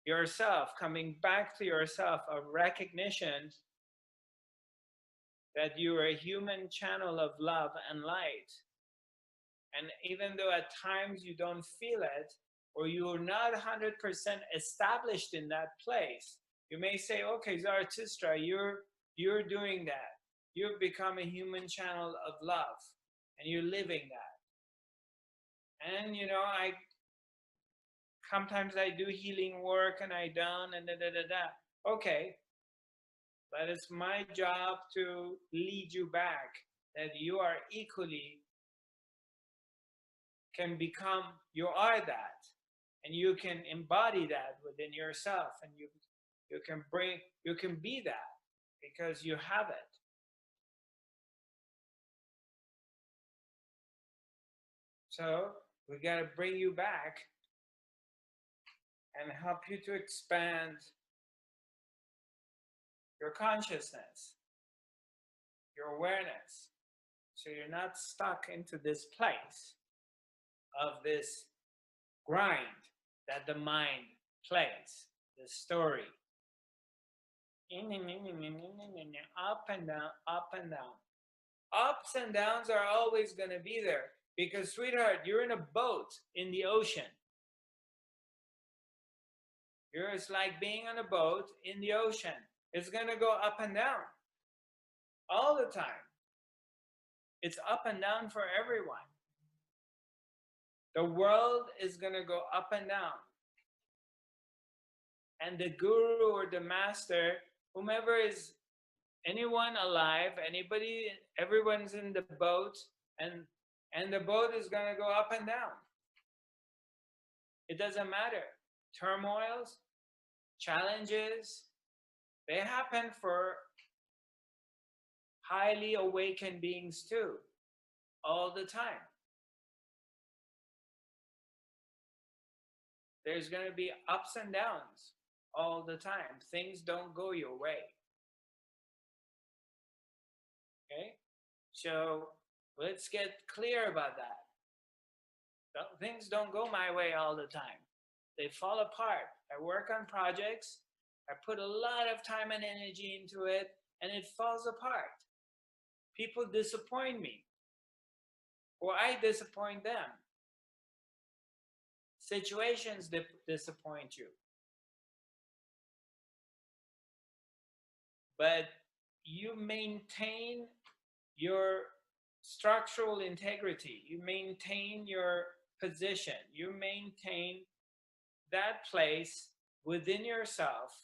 yourself, coming back to yourself, a recognition that you are a human channel of love and light. And even though at times you don't feel it, or you're not 100% established in that place, you may say, okay, Zarathustra, you're doing that. You've become a human channel of love, and you're living that. And you know, sometimes I do healing work and I don't, and da. Okay, but it's my job to lead you back, that you are equally can become, you are that, and you can embody that within yourself, and you can be that because you have it. So we got to bring you back and help you to expand your consciousness, your awareness, so you're not stuck into this place of this grind that the mind plays, the story. Up and down, up and down. Ups and downs are always going to be there because, sweetheart, you're in a boat in the ocean. It's like being on a boat in the ocean. It's going to go up and down all the time. It's up and down for everyone. The world is going to go up and down. And the guru or the master, whomever is, anyone alive, anybody, everyone's in the boat, and the boat is going to go up and down. It doesn't matter. Turmoils, challenges, they happen for highly awakened beings too, all the time. There's going to be ups and downs all the time. Things don't go your way. Okay? So let's get clear about that. Things don't go my way all the time. They fall apart. I work on projects I put a lot of time and energy into it, and it falls apart. People disappoint me, or I disappoint them. Situations disappoint you. But you maintain your structural integrity, you maintain your position, you maintain that place within yourself,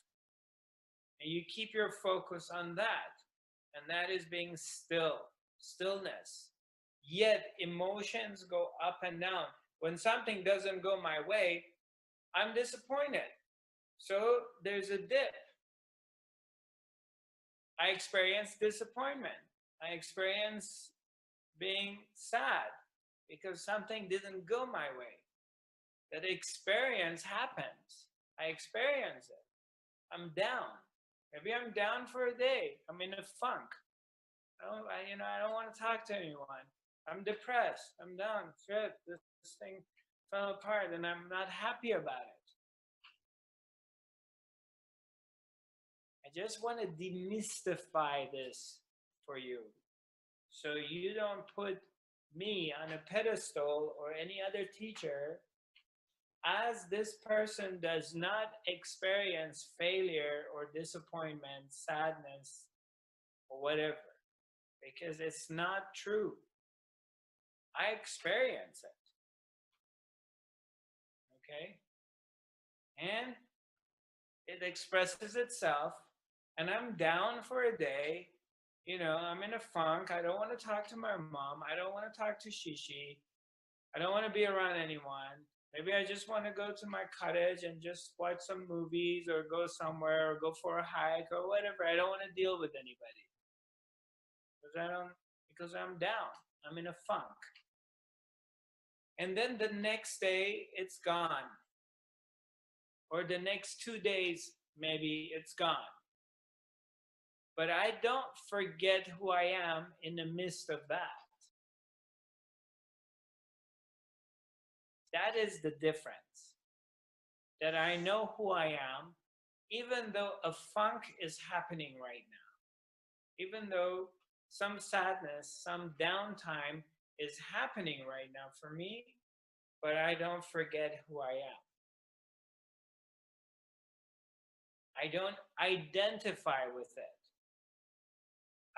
and you keep your focus on that. And that is being still, stillness. Yet emotions go up and down. When something doesn't go my way, I'm disappointed. So there's a dip. I experience disappointment. I experience being sad because something didn't go my way. That experience happens. I experience it. I'm down. Maybe I'm down for a day. I'm in a funk. I don't want to talk to anyone. I'm depressed. I'm down. Shit, this thing fell apart and I'm not happy about it. I just want to demystify this for you, so you don't put me on a pedestal or any other teacher, as this person does not experience failure or disappointment, sadness, or whatever, because it's not true. I experience it. Okay? And it expresses itself, and I'm down for a day. I'm in a funk. I don't want to talk to my mom. I don't want to talk to Shishi. I don't want to be around anyone. Maybe I just want to go to my cottage and just watch some movies or go somewhere or go for a hike or whatever. I don't want to deal with anybody because I'm down. I'm in a funk. And then the next day it's gone. Or the next 2 days, maybe it's gone. But I don't forget who I am in the midst of that. That is the difference. That I know who I am, even though a funk is happening right now. Even though some sadness, some downtime is happening right now for me, but I don't forget who I am. I don't identify with it.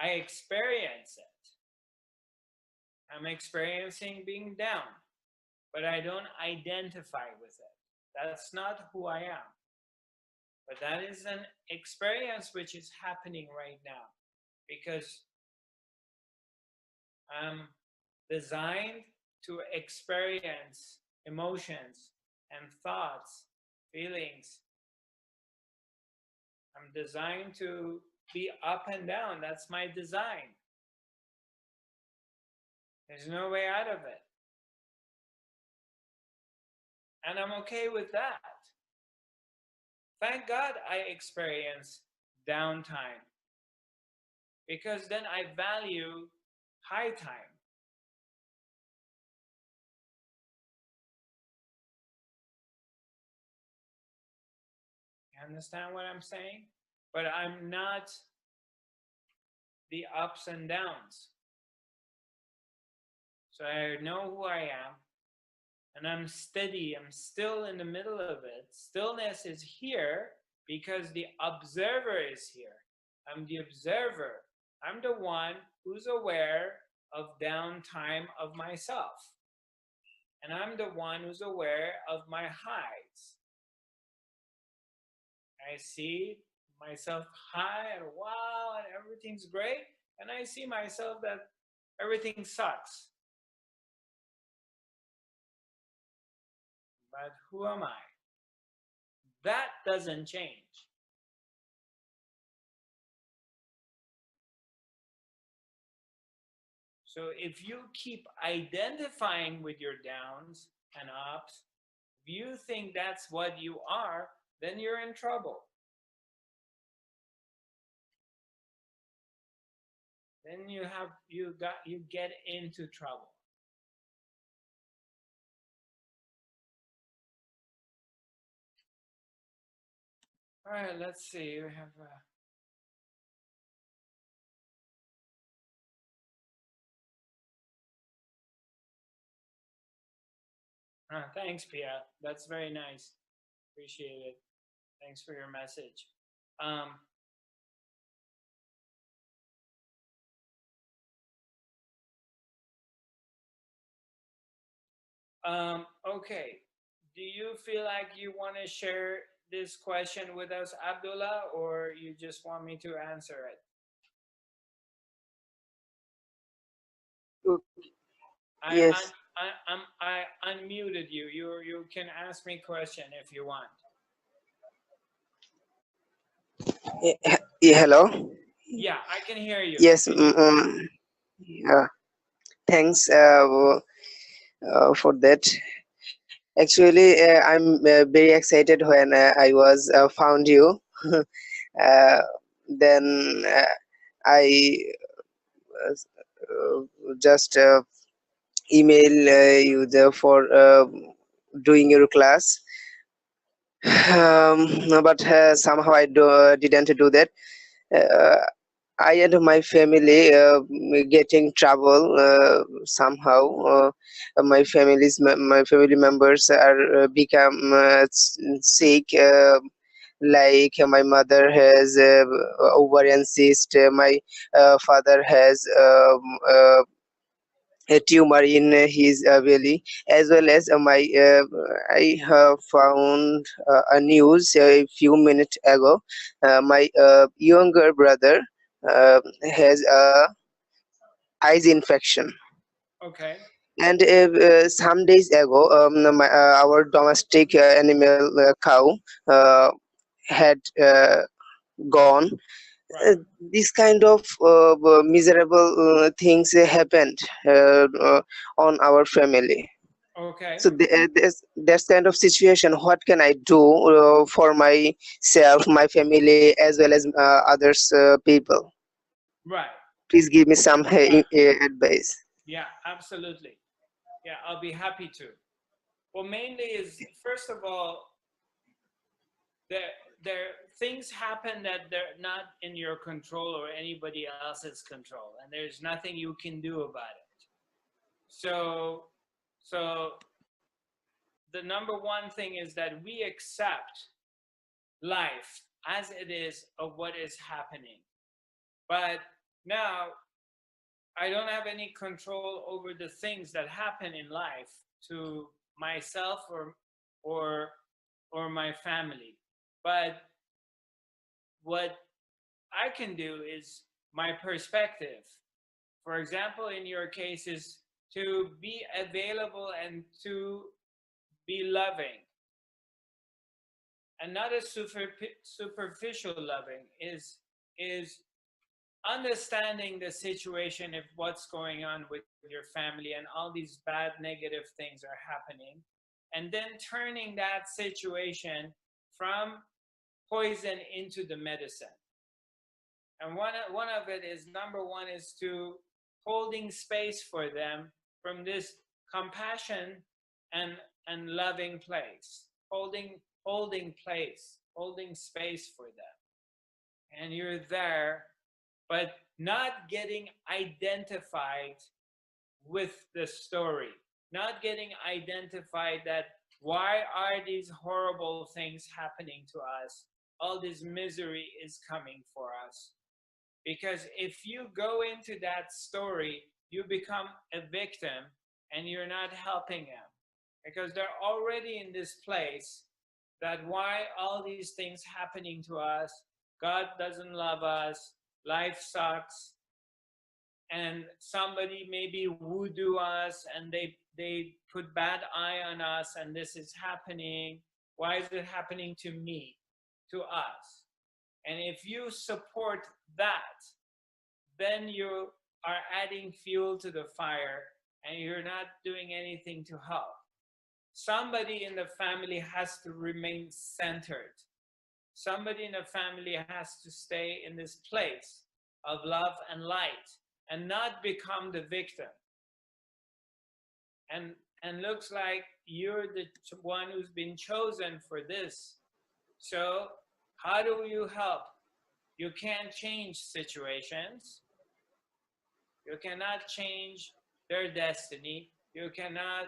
I experience it. I'm experiencing being down, but I don't identify with it. That's not who I am. But that is an experience which is happening right now, because I'm designed to experience emotions and thoughts, feelings. I'm designed to be up and down. That's my design. There's no way out of it. And I'm okay with that. Thank God I experience downtime, because then I value high time. You understand what I'm saying? But I'm not the ups and downs. So I know who I am, and I'm steady. I'm still in the middle of it. Stillness is here because the observer is here. I'm the observer. I'm the one who's aware of downtime of myself. And I'm the one who's aware of my highs. I see myself high and wow, and everything's great. And I see myself that everything sucks. But who am I? That doesn't change. So if you keep identifying with your downs and ups, if you think that's what you are, then you're in trouble. Then you get into trouble. All right, let's see. We have. Thanks, Pia. That's very nice. Appreciate it. Thanks for your message. Um, okay. Do you feel like you want to share this question with us, Abdullah, or you just want me to answer it? I Yes. un, I unmuted you. You can ask me question if you want. Yeah, hello. Yeah, I can hear you. Yes. Can you? Yeah. Thanks for that. Actually, I'm very excited when I was found you. uh, then I just email you there for doing your class. But somehow didn't do that. Uh, I and my family getting trouble somehow. My family members are become sick. Like my mother has ovarian cyst. My father has a tumor in his belly, as well as I have found a news a few minutes ago. My younger brother has a eyes infection, Okay. and some days ago, our domestic animal cow uh, had gone. Right. This kind of miserable things happened on our family. Okay. So there's kind of situation. What can I do for myself, my family, as well as others people? Right. Please give me some Yeah. advice. Yeah. Absolutely. Yeah, I'll be happy to. Well, mainly is first of all, there there things happen that they're not in your control or anybody else's control, and there's nothing you can do about it. So the number one thing is that we accept life as it is of what is happening. But now I don't have any control over the things that happen in life to myself or or my family. But what I can do is my perspective. For example, in your case is to be available and to be loving, and not a superficial loving is understanding the situation of what's going on with your family and all these bad negative things are happening, and then turning that situation from poison into the medicine. And one of it is number one is to holding space for them from this compassion and and loving place, holding place, holding space for them. And you're there, but not getting identified with the story, not getting identified that why are these horrible things happening to us, all this misery is coming for us. Because if you go into that story, you become a victim and you're not helping them. Because they're already in this place that why all these things happening to us, God doesn't love us, life sucks, and somebody maybe voodoo us and they put bad eye on us and this is happening. Why is it happening to me, to us? And if you support that, then you are adding fuel to the fire and you're not doing anything to help. Somebody in the family has to remain centered. Somebody in the family has to stay in this place of love and light and not become the victim. And looks like you're the one who's been chosen for this. So How do you help? You can't change situations. You cannot change their destiny. You cannot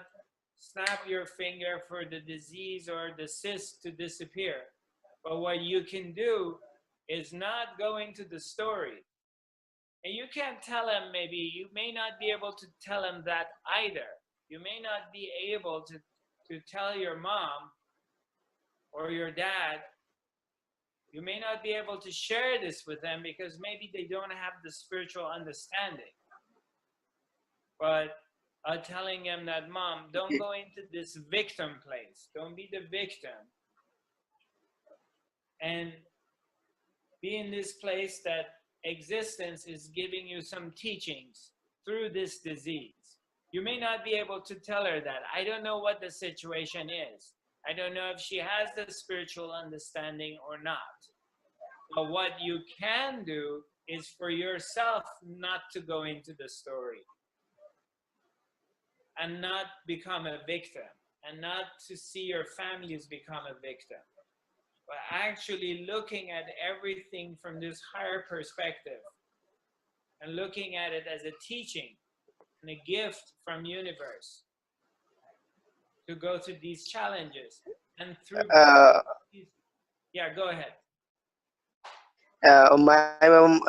snap your finger for the disease or the cyst to disappear. But what you can do is not go into the story. And you can't tell him, maybe you may not be able to tell him that either. You may not be able to tell your mom or your dad, you may not be able to share this with them because maybe they don't have the spiritual understanding. But telling them that, Mom, don't go into this victim place. Don't be the victim. And be in this place that existence is giving you some teachings through this disease. You may not be able to tell her that. I don't know what the situation is. I don't know if she has the spiritual understanding or not. But what you can do is for yourself not to go into the story and not become a victim and not to see your families become a victim, but actually looking at everything from this higher perspective and looking at it as a teaching and a gift from universe to go through these challenges. And through yeah, go ahead. My mom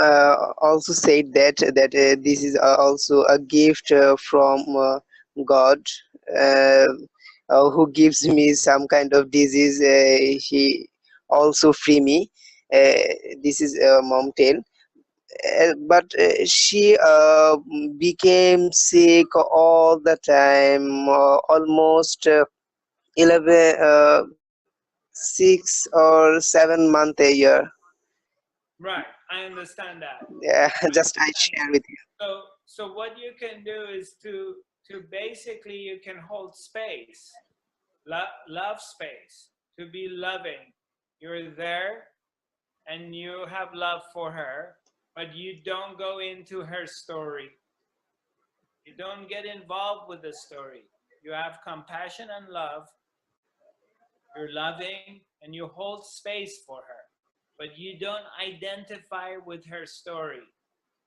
also said that this is also a gift from God, uh, who gives me some kind of disease. He also free me. This is mom tale. But she became sick all the time, almost 11, 6 or 7 months a year. Right, I understand that. Yeah, just I share with you. So what you can do is to basically, you can hold space, love space, to be loving. You're there and you have love for her, but you don't go into her story. You don't get involved with the story. You have compassion and love. You're loving and you hold space for her, but you don't identify with her story,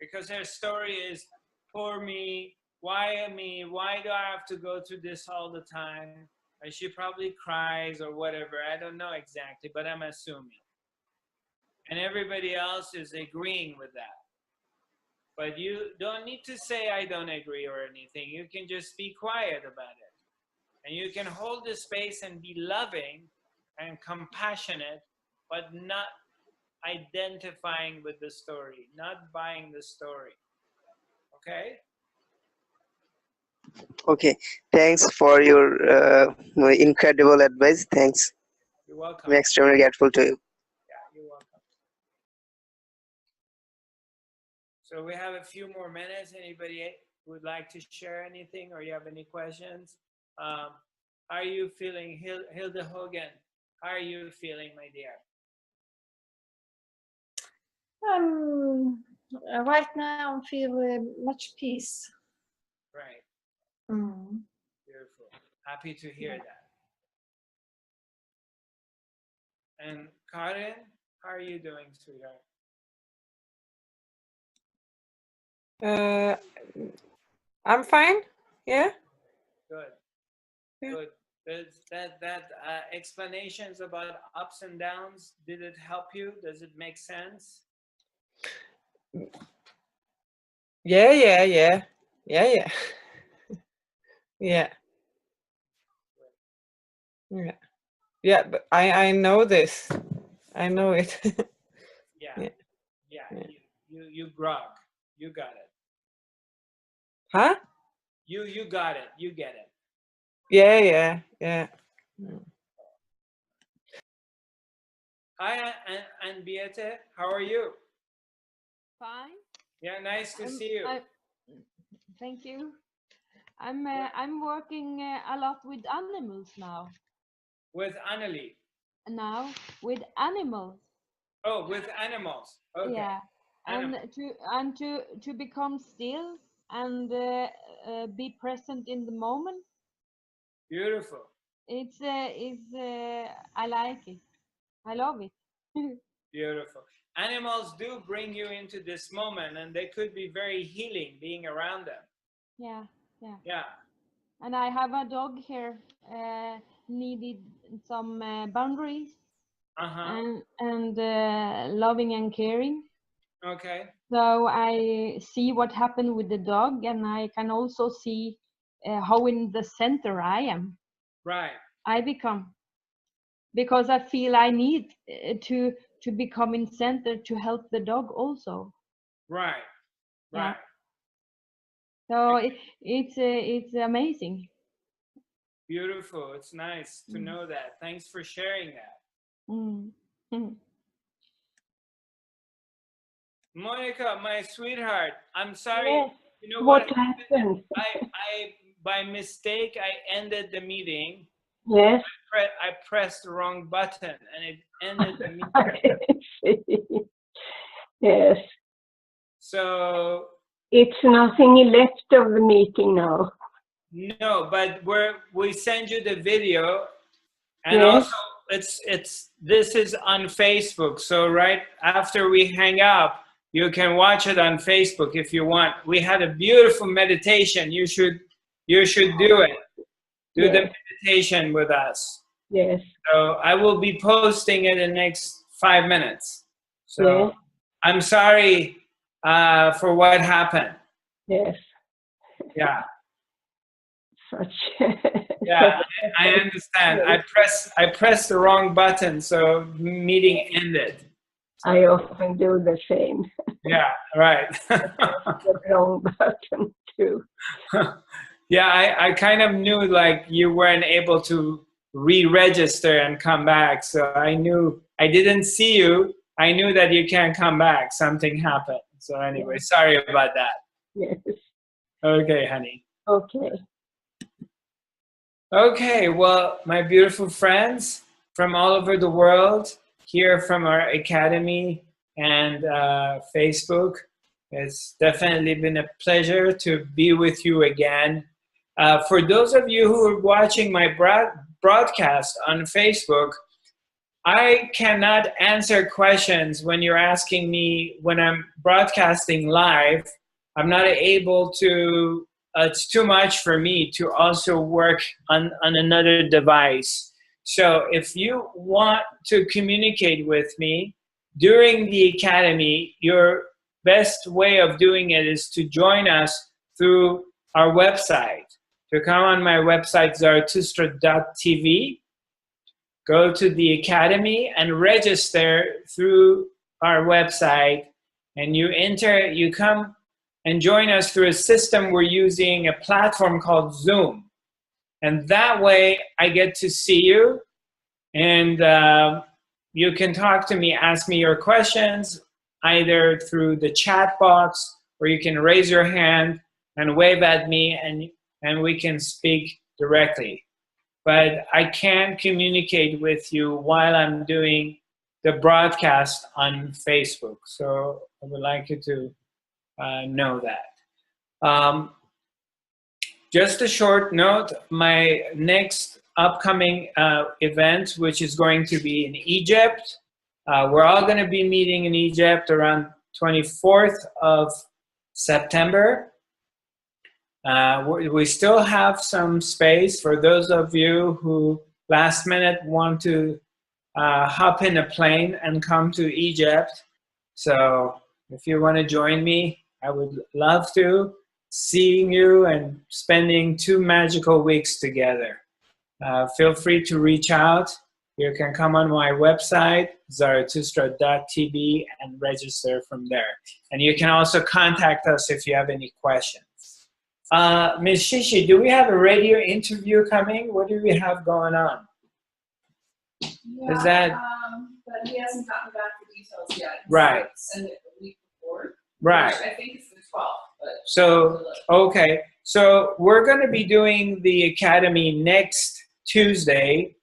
because her story is, poor me, why me, why do I have to go through this all the time? And she probably cries or whatever, I don't know exactly, but I'm assuming. And everybody else is agreeing with that. But you don't need to say I don't agree or anything. You can just be quiet about it. And you can hold the space and be loving and compassionate, but not identifying with the story, not buying the story. Okay? Okay, thanks for your incredible advice. Thanks. You're welcome. I'm extremely grateful to you. Yeah, you're welcome. So we have a few more minutes. Anybody would like to share anything, or you have any questions? How are you feeling, Hilda Hogan? How are you feeling, my dear? Right now I feel much peace. Right. Mm. Beautiful. Happy to hear that. And Karen, how are you doing, sweetheart? I'm fine. Yeah. Good. Yeah. Good. Does that explanations about ups and downs, did it help you? Does it make sense? Yeah. Yeah. Yeah. Yeah. Yeah. But I know this. I know it. Yeah. Yeah. Yeah. Yeah. You grog. You got it. Huh? You got it. You get it. Yeah. Hi, and Beate, how are you? Fine. Yeah, nice to see you. Thank you. I'm working a lot with animals now. With Annalie. Now with animals. Oh, with animals. Okay. Yeah, and Animals. to become still and be present in the moment. Beautiful. It's I like it. I love it. Beautiful. Animals do bring you into this moment, and they could be very healing being around them. Yeah, yeah. Yeah. And I have a dog here, needed some boundaries and loving and caring. Okay. So I see what happened with the dog, and I can also see how in the center I am. Right. I become, because I feel I need to become in center to help the dog also. Right. Yeah. Right. So it's amazing. Beautiful. It's nice to know that. Thanks for sharing that. Mm. Monica, my sweetheart, I'm sorry. Yes. You know What happened? I by mistake I ended the meeting. Yes. I pressed the wrong button and it ended the meeting. I see. Yes. So It's nothing left of the meeting now. no, but we send you the video, and Yes. also this is on Facebook. So right after we hang up, you can watch it on Facebook if you want. We had a beautiful meditation. You should do it. Do Yes. the meditation with us. Yes. So I will be posting it in the next 5 minutes. So Yes. I'm sorry for what happened. Yes. Yeah. Such. Yeah, I understand. I pressed the wrong button, so meeting ended. I often do the same. Yeah, right. The wrong button too. Yeah, I kind of knew like you weren't able to re-register and come back. So I knew, I didn't see you. I knew that you can't come back. Something happened. So anyway, sorry about that. Yes. Okay, honey. Okay. Okay, well, my beautiful friends from all over the world, here from our academy and Facebook, it's definitely been a pleasure to be with you again. For those of you who are watching my broadcast on Facebook, I cannot answer questions when you're asking me when I'm broadcasting live. I'm not able to, it's too much for me to also work on another device. So if you want to communicate with me during the academy, your best way of doing it is to join us through our website. To come on my website, Zarathustra.tv, go to the academy and register through our website, and you come and join us through a system. We're using a platform called Zoom, and that way I get to see you, and you can talk to me, ask me your questions either through the chat box, or you can raise your hand and wave at me, and we can speak directly. But I can't communicate with you while I'm doing the broadcast on Facebook. So I would like you to know that. Just a short note, my next upcoming event, which is going to be in Egypt, we're all going to be meeting in Egypt around 24th of September. We still have some space for those of you who last minute want to hop in a plane and come to Egypt. So if you want to join me, I would love to. Seeing you and spending 2 magical weeks together. Feel free to reach out. You can come on my website, Zarathustra.tv, and register from there. And you can also contact us if you have any questions. Ms. Shishi, do we have a radio interview coming? What do we have going on? Yeah, Is that but he hasn't gotten back the details yet. Right. Send it the week before. Right. Which I think it's the 12th. But So, okay. So we're going to be doing the academy next Tuesday,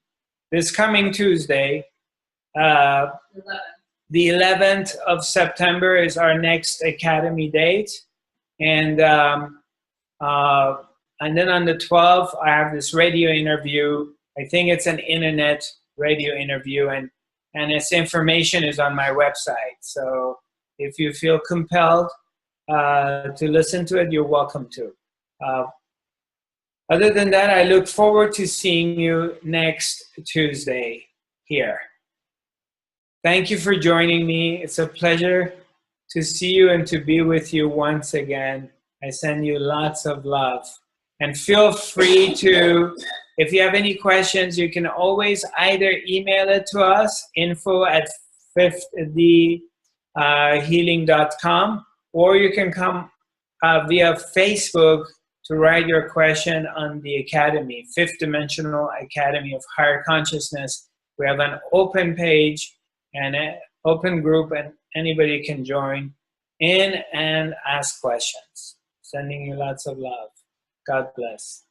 this coming Tuesday. The 11th of September is our next academy date. And then on the 12th, I have this radio interview. I think it's an internet radio interview. and its information is on my website. So if you feel compelled to listen to it, you're welcome to. Other than that, I look forward to seeing you next Tuesday here. Thank you for joining me. It's a pleasure to see you and to be with you once again. I send you lots of love. And feel free to, if you have any questions, you can always either email it to us, info@fifthhealing.com, or you can come via Facebook to write your question on the Academy, Fifth Dimensional Academy of Higher Consciousness. We have an open page and an open group, and anybody can join in and ask questions. Sending you lots of love. God bless.